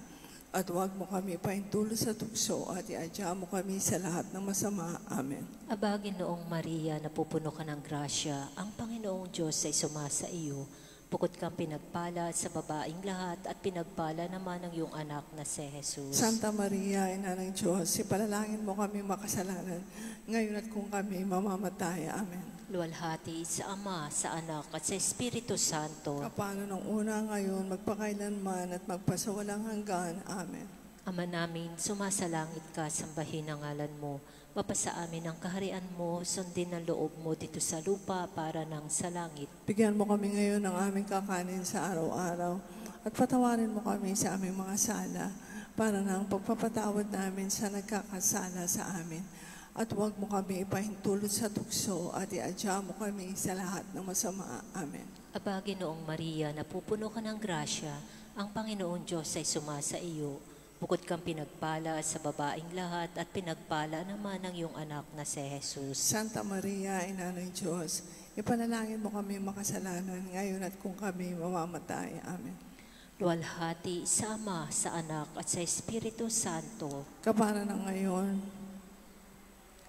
At huwag mo kami pahintulo sa tukso at iadya mo kami sa lahat ng masama. Amen. Aba, Ginoong Maria, napupuno ka ng grasya, ang Panginoong Diyos ay sumasa iyo. Bukod kang pinagpala sa babaing lahat at pinagpala naman ang iyong anak na si Jesus. Santa Maria, Ina ng Diyos, ipanalangin mo kami makasalanan, ngayon at kung kami mamamatay. Amen. Luwalhati sa Ama, sa Anak at sa Espiritu Santo. Kapano nung una, ngayon, magpakailanman at magpasawalang hanggan. Amen. Ama namin, sumasalangit ka, sambahin ang ngalan mo. Mapasa amin ang kaharian mo, sundin ang loob mo dito sa lupa para ng sa langit. Bigyan mo kami ngayon ng aming kakanin sa araw-araw at patawarin mo kami sa aming mga sala para ng pagpapatawad namin sa nagkakasala sa amin. At huwag mo kami ipahintulot sa tukso at iadya mo kami sa lahat ng masama. Amen. Aba, Ginoong Maria, napupuno ka ng grasya, ang Panginoong Diyos ay sumasa iyo. Bukod kang pinagpala sa babaing lahat at pinagpala naman ang iyong anak na si Jesus. Santa Maria, Ina ng Diyos, ipanalangin mo kami makasalanan ngayon at kung kami mamamatay. Amen. Luwalhati sa Ama, sa Anak at sa Espiritu Santo. Kapara ng ngayon,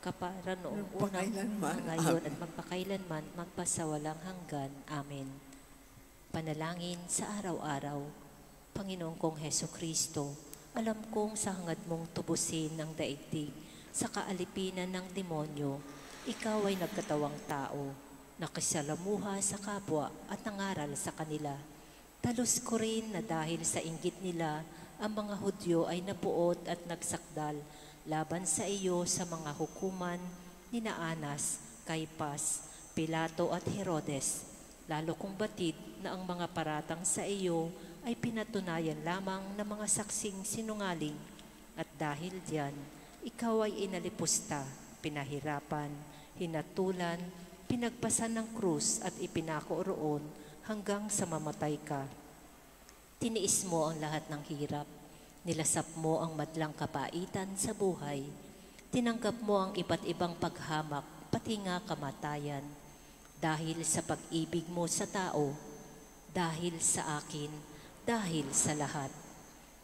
Kapara noong unang magpakailanman. ngayon Amen. at magpakailanman, magpasawalang hanggan. Amen. Panalangin sa araw-araw. Panginoong kong Heso Kristo, alam kong sa hangad mong tubusin ng daigdig sa kaalipinan ng demonyo, ikaw ay nagkatawang tao, nakisalamuha sa kapwa at nangaral sa kanila. Talos ko rin na dahil sa inggit nila, ang mga Hudyo ay nabuot at nagsakdal laban sa iyo sa mga hukuman ni Anas, Kaypas, Pilato at Herodes. Lalo kong batid na ang mga paratang sa iyo ay pinatunayan lamang ng mga saksing sinungaling. At dahil diyan, ikaw ay inalipusta, pinahirapan, hinatulan, pinagpasan ng krus at ipinako roon hanggang sa mamatay ka. Tiniis mo ang lahat ng hirap. Nilasap mo ang madlang kapaitan sa buhay. Tinanggap mo ang iba't ibang paghamak, pati nga kamatayan. Dahil sa pag-ibig mo sa tao, dahil sa akin, dahil sa lahat.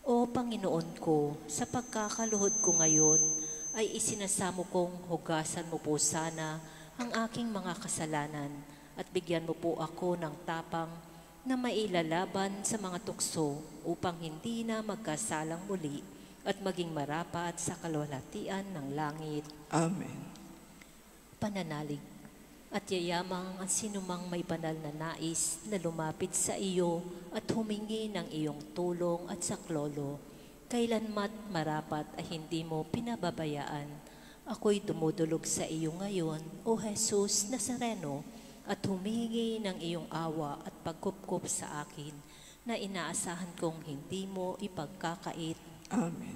O Panginoon ko, sa pagkakaluhod ko ngayon, ay isinasamo kong hugasan mo po sana ang aking mga kasalanan at bigyan mo po ako ng tapang na mailalaban sa mga tukso upang hindi na magkasalang muli at maging marapat sa kalwalhatian ng langit. Amen. Pananalig. At yayamang ang sinumang may banal na nais na lumapit sa iyo at humingi ng iyong tulong at saklolo, kailanmat marapat ay hindi mo pinababayaan. Ako'y dumudulog sa iyo ngayon, O Jesus Nazareno, at humingi ng iyong awa at pagkupkup sa akin na inaasahan kong hindi mo ipagkakait. Amen.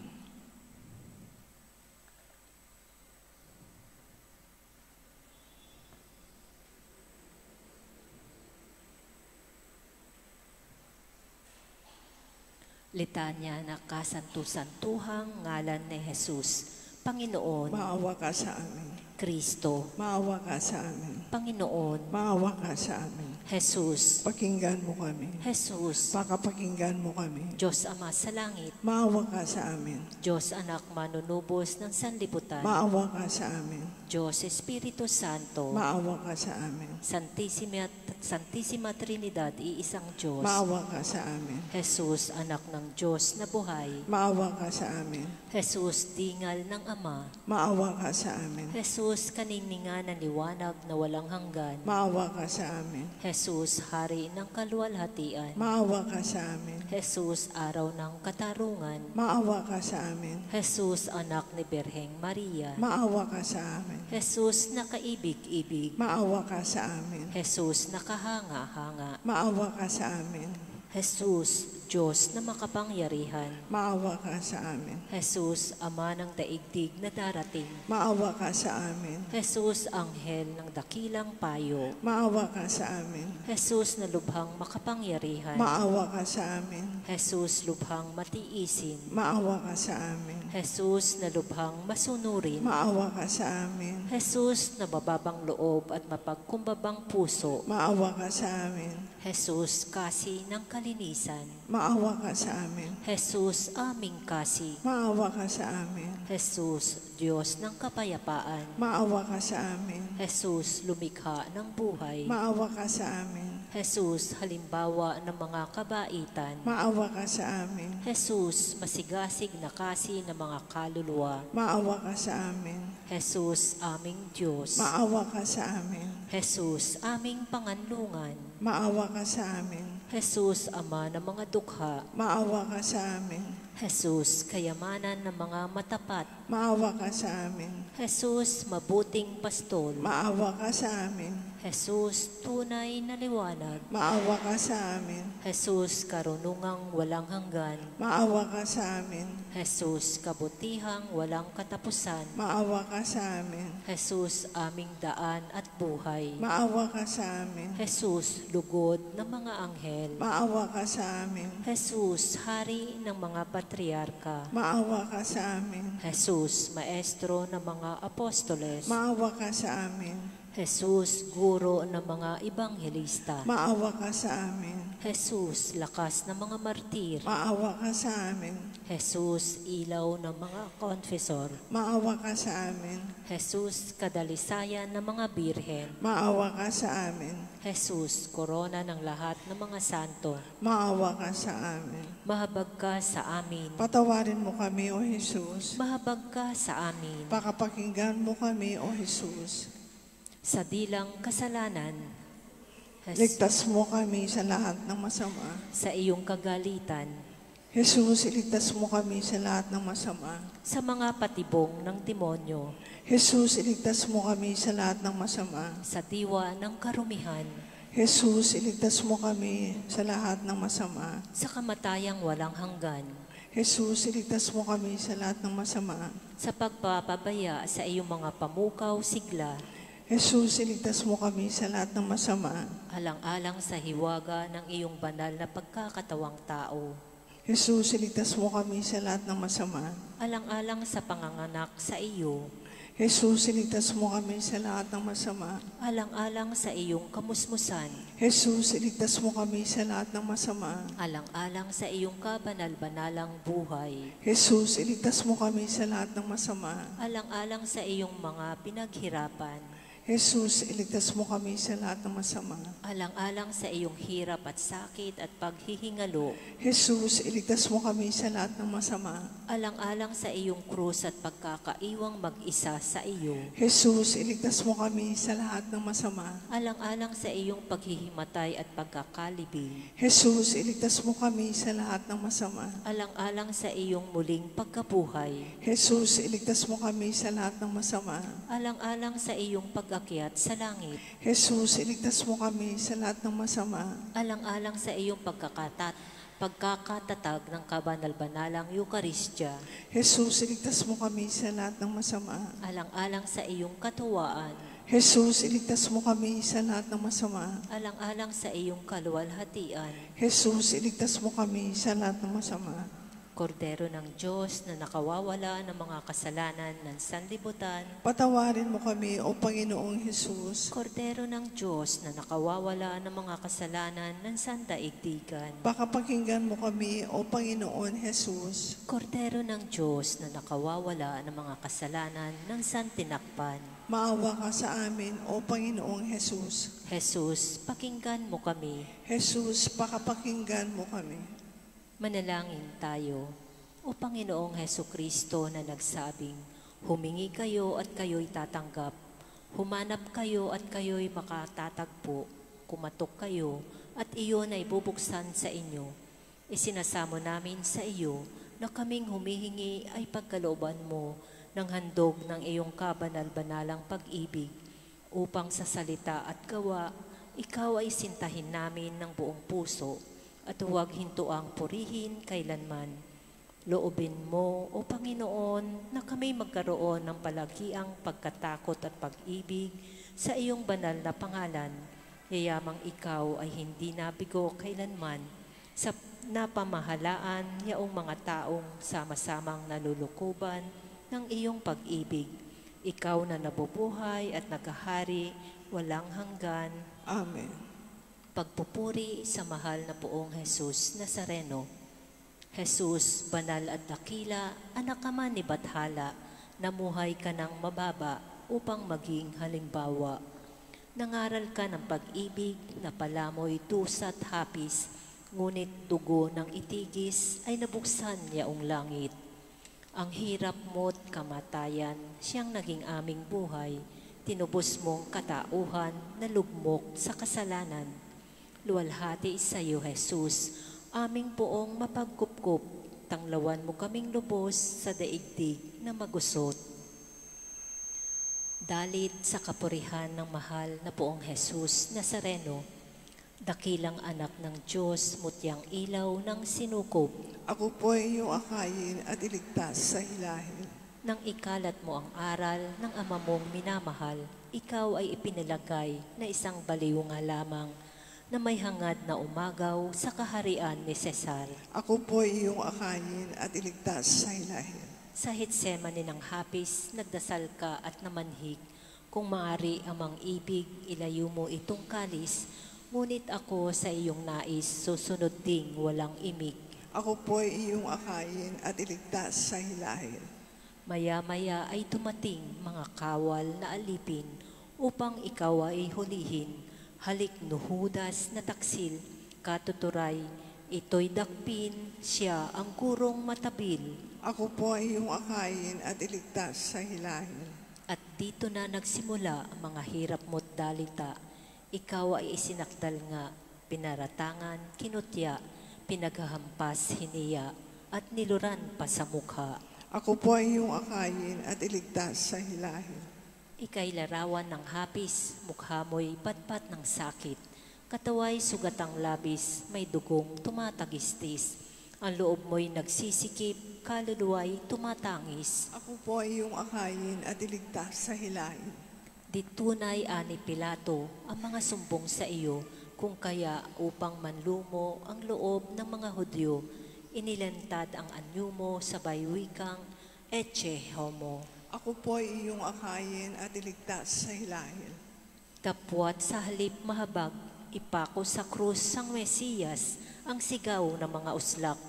Litanya na kasantu-santuhang ngalan ni Jesus. Panginoon, Maawa ka sa amin. Kristo, Maawa ka sa amin. Panginoon, Maawa ka sa amin. Jesus, Pakinggan mo kami. Jesus, Pakapakinggan mo kami. Diyos Ama sa langit, Maawa ka sa amin. Diyos Anak manunubos ng sanlibutan, Maawa ka sa amin. Diyos Espiritu Santo, Maawa ka sa amin. Santisima Trinidad, iisang Diyos, Maawa ka sa amin. Jesus, Anak ng Diyos na buhay, Maawa ka sa amin. Jesus, dingal ng Ama, Maawa ka sa amin. Jesus, kaniningan ng liwanag na walang hanggan, Maawa ka sa amin. Jesus, Hari ng kaluwalhatian, Maawa ka sa amin. Jesus, Araw ng katarungan, Maawa ka sa amin. Jesus, Anak ni Birheng Maria, Maawa ka sa amin. Jesus, nakaibig-ibig, Maawa ka sa amin. Jesus, nakahanga-hanga, Maawa ka sa amin. Jesus, Diyos na makapangyarihan, Maawa ka sa amin. Jesus, Ama ng daigdig na darating, Maawa ka sa amin. Jesus, Anghel ng dakilang payo, Maawa ka sa amin. Jesus na lubhang makapangyarihan, Maawa ka sa amin. Jesus, lubhang matiisin, Maawa ka sa amin. Jesus na lubhang masunurin, Maawa ka sa amin. Jesus na mababang loob at mapagkumbabang puso, Maawa ka sa amin. Jesus, kasi ng kalinisan, Maawa ka sa amin. Jesus, aming kasi, Maawa ka sa amin. Jesus, Diyos ng kapayapaan, Maawa ka sa amin. Jesus, lumikha ng buhay, Maawa ka sa amin. Jesus, halimbawa ng mga kabaitan, Maawa ka sa amin. Jesus, masigasig na kasi ng mga kaluluwa, Maawa ka sa amin. Jesus, aming Diyos, Maawa ka sa amin. Jesus, aming panganlungan, Maawa ka sa amin. Jesus, Ama ng mga dukha, Maawa ka sa amin. Jesus, kayamanan ng mga matapat, Maawa ka sa amin. Jesus, mabuting pastol, Maawa ka sa amin. Jesus, tunay na liwanag, Maawa ka sa amin. Jesus, karunungang walang hanggan, Maawa ka sa amin. Jesus, kabutihang walang katapusan, Maawa ka sa amin. Jesus, aming daan at buhay, Maawa ka sa amin. Jesus, lugod ng mga anghel, Maawa ka sa amin. Jesus, hari ng mga patriarka, Maawa ka sa amin. Jesus, maestro ng mga apostoles, Maawa ka sa amin. Jesus, guro ng mga ebanghelista, Maawa ka sa amin. Jesus, lakas ng mga martir, Maawa ka sa amin. Jesus, ilaw ng mga konfesor, Maawa ka sa amin. Jesus, kadalisayan ng mga birhen, Maawa ka sa amin. Jesus, korona ng lahat ng mga santo, Maawa ka sa amin. mahabag ka sa amin, Patawarin mo kami, O Jesus. mahabag ka sa amin, Pakapakinggan mo kami, O Jesus. sa dilang kasalanan, Ligtas mo kami sa lahat ng masama. sa iyong kagalitan, Jesus, iligtas mo kami sa lahat ng masama. sa mga patibong ng demonyo, Jesus, iligtas mo kami sa lahat ng masama. sa diwa ng karumihan, Jesus, iligtas mo kami sa lahat ng masama. sa kamatayang walang hanggan, Jesus, iligtas mo kami sa lahat ng masama. sa pagpapabaya sa iyong mga pamukaw sigla, Jesus, iligtas mo kami sa lahat ng masama. alang-alang sa hiwaga ng iyong banal na pagkakatawang tao, Jesus, iligtas mo kami sa lahat ng masama. alang-alang sa panganganak sa iyo, Jesus, iligtas mo kami sa lahat ng masama. alang-alang sa iyong kamusmusan, Jesus, iligtas mo kami sa lahat ng masama. alang-alang sa iyong kabanal-banalang buhay, Jesus, iligtas mo kami sa lahat ng masama. alang-alang sa iyong mga pinaghirapan, Jesus, iligtas mo kami sa lahat ng masama. Alang-alang sa iyong hirap at sakit at paghihingalo, Jesus, iligtas mo kami sa lahat ng masama. alang-alang sa iyong krus at pagkakaiwang mag-isa sa iyo, Jesus, iligtas mo kami sa lahat ng masama. alang-alang sa iyong paghihimatay at pagkakalibing, Jesus, iligtas mo kami sa lahat ng masama. alang-alang sa iyong muling pagkabuhay, Jesus, iligtas mo kami sa lahat ng masama. alang-alang sa iyong pag-akyat sa langit, Jesus, iligtas mo kami sa lahat ng masama. alang-alang sa iyong pagkakatatag ng kabanal-banalang Eukaristya, Jesus, iligtas mo kami sa lahat ng masama. alang-alang sa iyong katuwaan, Jesus, iligtas mo kami sa lahat ng masama. alang-alang sa iyong kaluwalhatian, Jesus, iligtas mo kami sa lahat ng masama. Kordero ng Diyos na nakawawala ng mga kasalanan ng sanlibutan, Patawarin mo kami, O Panginoong Jesus. Kordero ng Diyos na nakawawala ng mga kasalanan ng sandaigdigan, Pakapakinggan mo kami, O Panginoon Jesus. Kordero ng Diyos na nakawawala ng mga kasalanan ng santinakpan, Maawa ka sa amin, O Panginoong Jesus. Jesus, pakinggan mo kami. Jesus, pakapakinggan mo kami. Manalangin tayo. O Panginoong Heso Kristo na nagsabing, humingi kayo at kayo'y tatanggap. Humanap kayo at kayo'y makatatagpo. Kumatok kayo at iyon ay bubuksan sa inyo. Isinasamo namin sa iyo na kaming humihingi ay pagkalooban mo ng handog ng iyong kabanal-banalang pag-ibig upang sa salita at gawa, ikaw ay sintahin namin ng buong puso at huwag hintuang purihin kailanman. Loobin mo, O Panginoon, na kami magkaroon ng palagiang pagkatakot at pag-ibig sa iyong banal na pangalan. Yayamang ikaw ay hindi nabigo kailanman sa napamahalaan yaong mga taong sama-samang nalulukuban ng iyong pag-ibig. Ikaw na nabubuhay at naghahari walang hanggan. Amen. Pagpupuri sa mahal na Poong Jesus Nazareno. Jesus, banal at dakila, anak ka man ni Bathala, namuhay ka ng mababa upang maging halimbawa. Nangaral ka ng pag-ibig na palamoy dusa't hapis, ngunit dugo ng itigis ay nabuksan yaong langit. Ang hirap mo't kamatayan, siyang naging aming buhay, tinubos mong katauhan na lugmok sa kasalanan. Luwalhati sa iyo, Jesus, aming poong mapagkupkup, tanglawan mo kaming lubos sa daigdig na magusot. Dalit sa kapurihan ng mahal na Poong Jesus Nazareno, dakilang anak ng Diyos, mutyang ilaw ng sinukob, Ako po ay iyong akayin at iligtas sa hilahin. nang ikalat mo ang aral ng ama mong minamahal, ikaw ay ipinalagay na isang baliw nga lamang na may hangad na umagaw sa kaharian ni Cesar. Ako po ay iyong akayin at iligtas sa hilahin. Sa Hitsemane ng hapis, nagdasal ka at namanhik. Kung maari amang ibig, ilayo mo itong kalis, ngunit ako sa iyong nais, susunod ding walang imig. Ako po ay iyong akayin at iligtas sa hilahin. Maya-maya ay dumating mga kawal na alipin upang ikaw ay hulihin. Halik no Judas na taksil, katuturay, ito'y dakpin, siya ang gurong matabil. Ako po ay iyong akayin at iligtas sa hilahin. At dito na nagsimula ang mga hirap mo't dalita. Ikaw ay isinakdal nga, pinaratangan, kinutya, pinaghahampas, hiniya, at niluran pa sa mukha. Ako po ay iyong akayin at iligtas sa hilahin. Ika'y larawan ng hapis, mukha mo'y patpat ng sakit. Kataway sugatang labis, may dugong tumatagistis. Ang loob mo'y nagsisikip, kaluluwa'y tumatangis. Ako po ay iyong akayin at iligtas sa hilahin. Di tunay ani Pilato ang mga sumbong sa iyo, kung kaya upang manlumo ang loob ng mga Hudyo, inilantad ang anyo mo sa baywikang Ecce Homo. Ako po ay iyong akayin at iligtas sa hilahin. Kapwa't sa halip mahabag, ipako sa krus sang Mesiyas, ang sigaw ng mga uslak.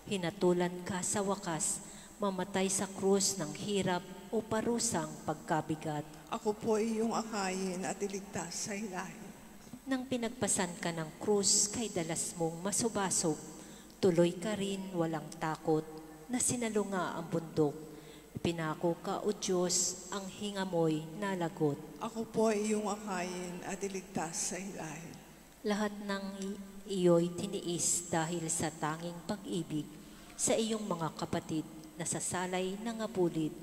Hinatulan ka sa wakas, mamatay sa krus ng hirap o parusang pagkabigat. Ako po ay iyong akayin at iligtas sa ilalim. Nang pinagpasan ka ng krus kay dalas mong masubasog, tuloy ka rin walang takot na sinalunga ang bundok. Pinako ka, O Diyos, ang hinga mo'y nalagot. Ako po ay iyong akayin at iligtas sa ilalim. Lahat ng iyo'y tiniis dahil sa tanging pag-ibig sa iyong mga kapatid na sasalay ng abulit.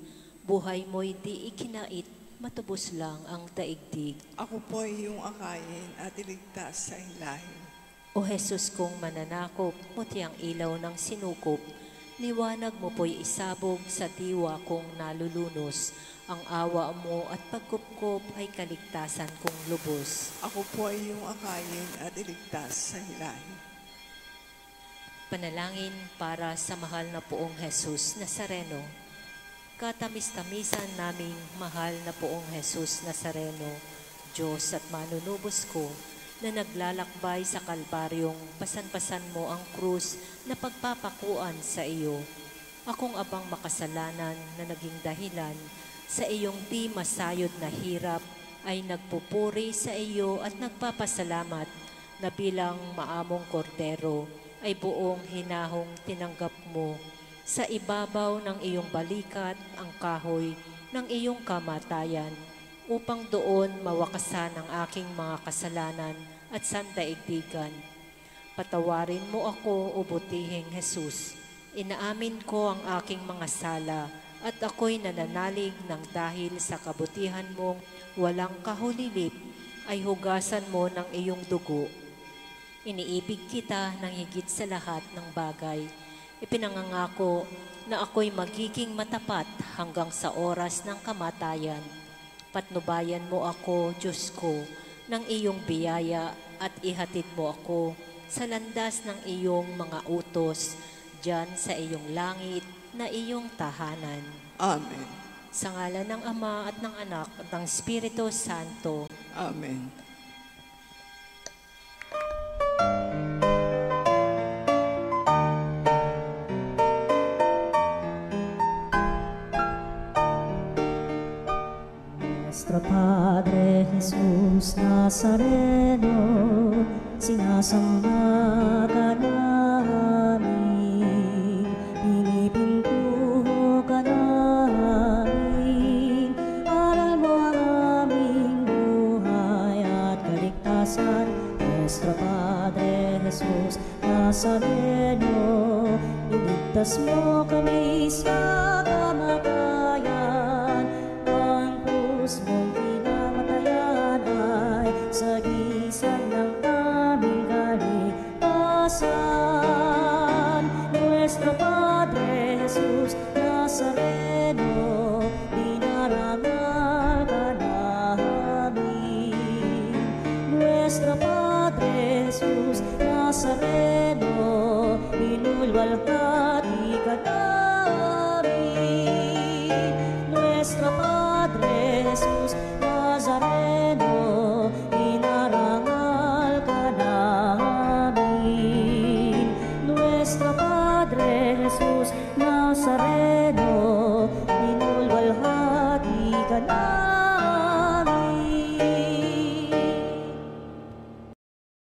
Buhay mo'y di ikinait, matubos lang ang daigdig. Ako po ay iyong akayin at iligtas sa ilalim. O Jesus kong mananakop, muti ang ilaw ng sinukop. Liwanag mo po'y isabog sa diwa kong nalulunos. Ang awa mo at pagkupkop ay kaligtasan kong lubos. Ako po ay iyong akayin at iligtas sa ilalim. Panalangin para sa mahal na poong Jesus Nazareno. Katamis-tamisan naming mahal na poong Jesus Nazareno, Diyos at manunubos ko, na naglalakbay sa kalbaryong pasan-pasan mo ang krus na pagpapakuan sa iyo. Akong abang makasalanan na naging dahilan sa iyong di masayod na hirap ay nagpupuri sa iyo at nagpapasalamat na bilang maamong kordero ay buong hinahong tinanggap mo. Sa ibabaw ng iyong balikat ang kahoy ng iyong kamatayan upang doon mawakasan ang aking mga kasalanan at sandaigdigan. Patawarin mo ako, O butihing Jesus. Inaamin ko ang aking mga sala at ako'y nananalig ng dahil sa kabutihan mong walang kahulilip ay hugasan mo ng iyong dugo. Iniibig kita ng higit sa lahat ng bagay. Ipinangangako na ako'y magiging matapat hanggang sa oras ng kamatayan. Patnubayan mo ako, Diyos ko, ng iyong biyaya at ihatid mo ako sa landas ng iyong mga utos, diyan sa iyong langit na iyong tahanan. Amen. Sa ngalan ng Ama at ng Anak at ng Espiritu Santo. Amen. Nuestro Padre Jesús Nazareno, sinasamba ka namin, pinipintuho ka namin, aral mo ang aming buhay at kaligtasan. Nuestro Padre Jesús Nazareno, iligtas mo kami sa kamatayan. Ang krus mong pinamatayan ay sagisag ng aming kaligtasan. Nuestro Padre Jesús Nazareno, dinarangal ka namin. Nuestro Padre Jesús Nazareno, inulwalhati ka namin.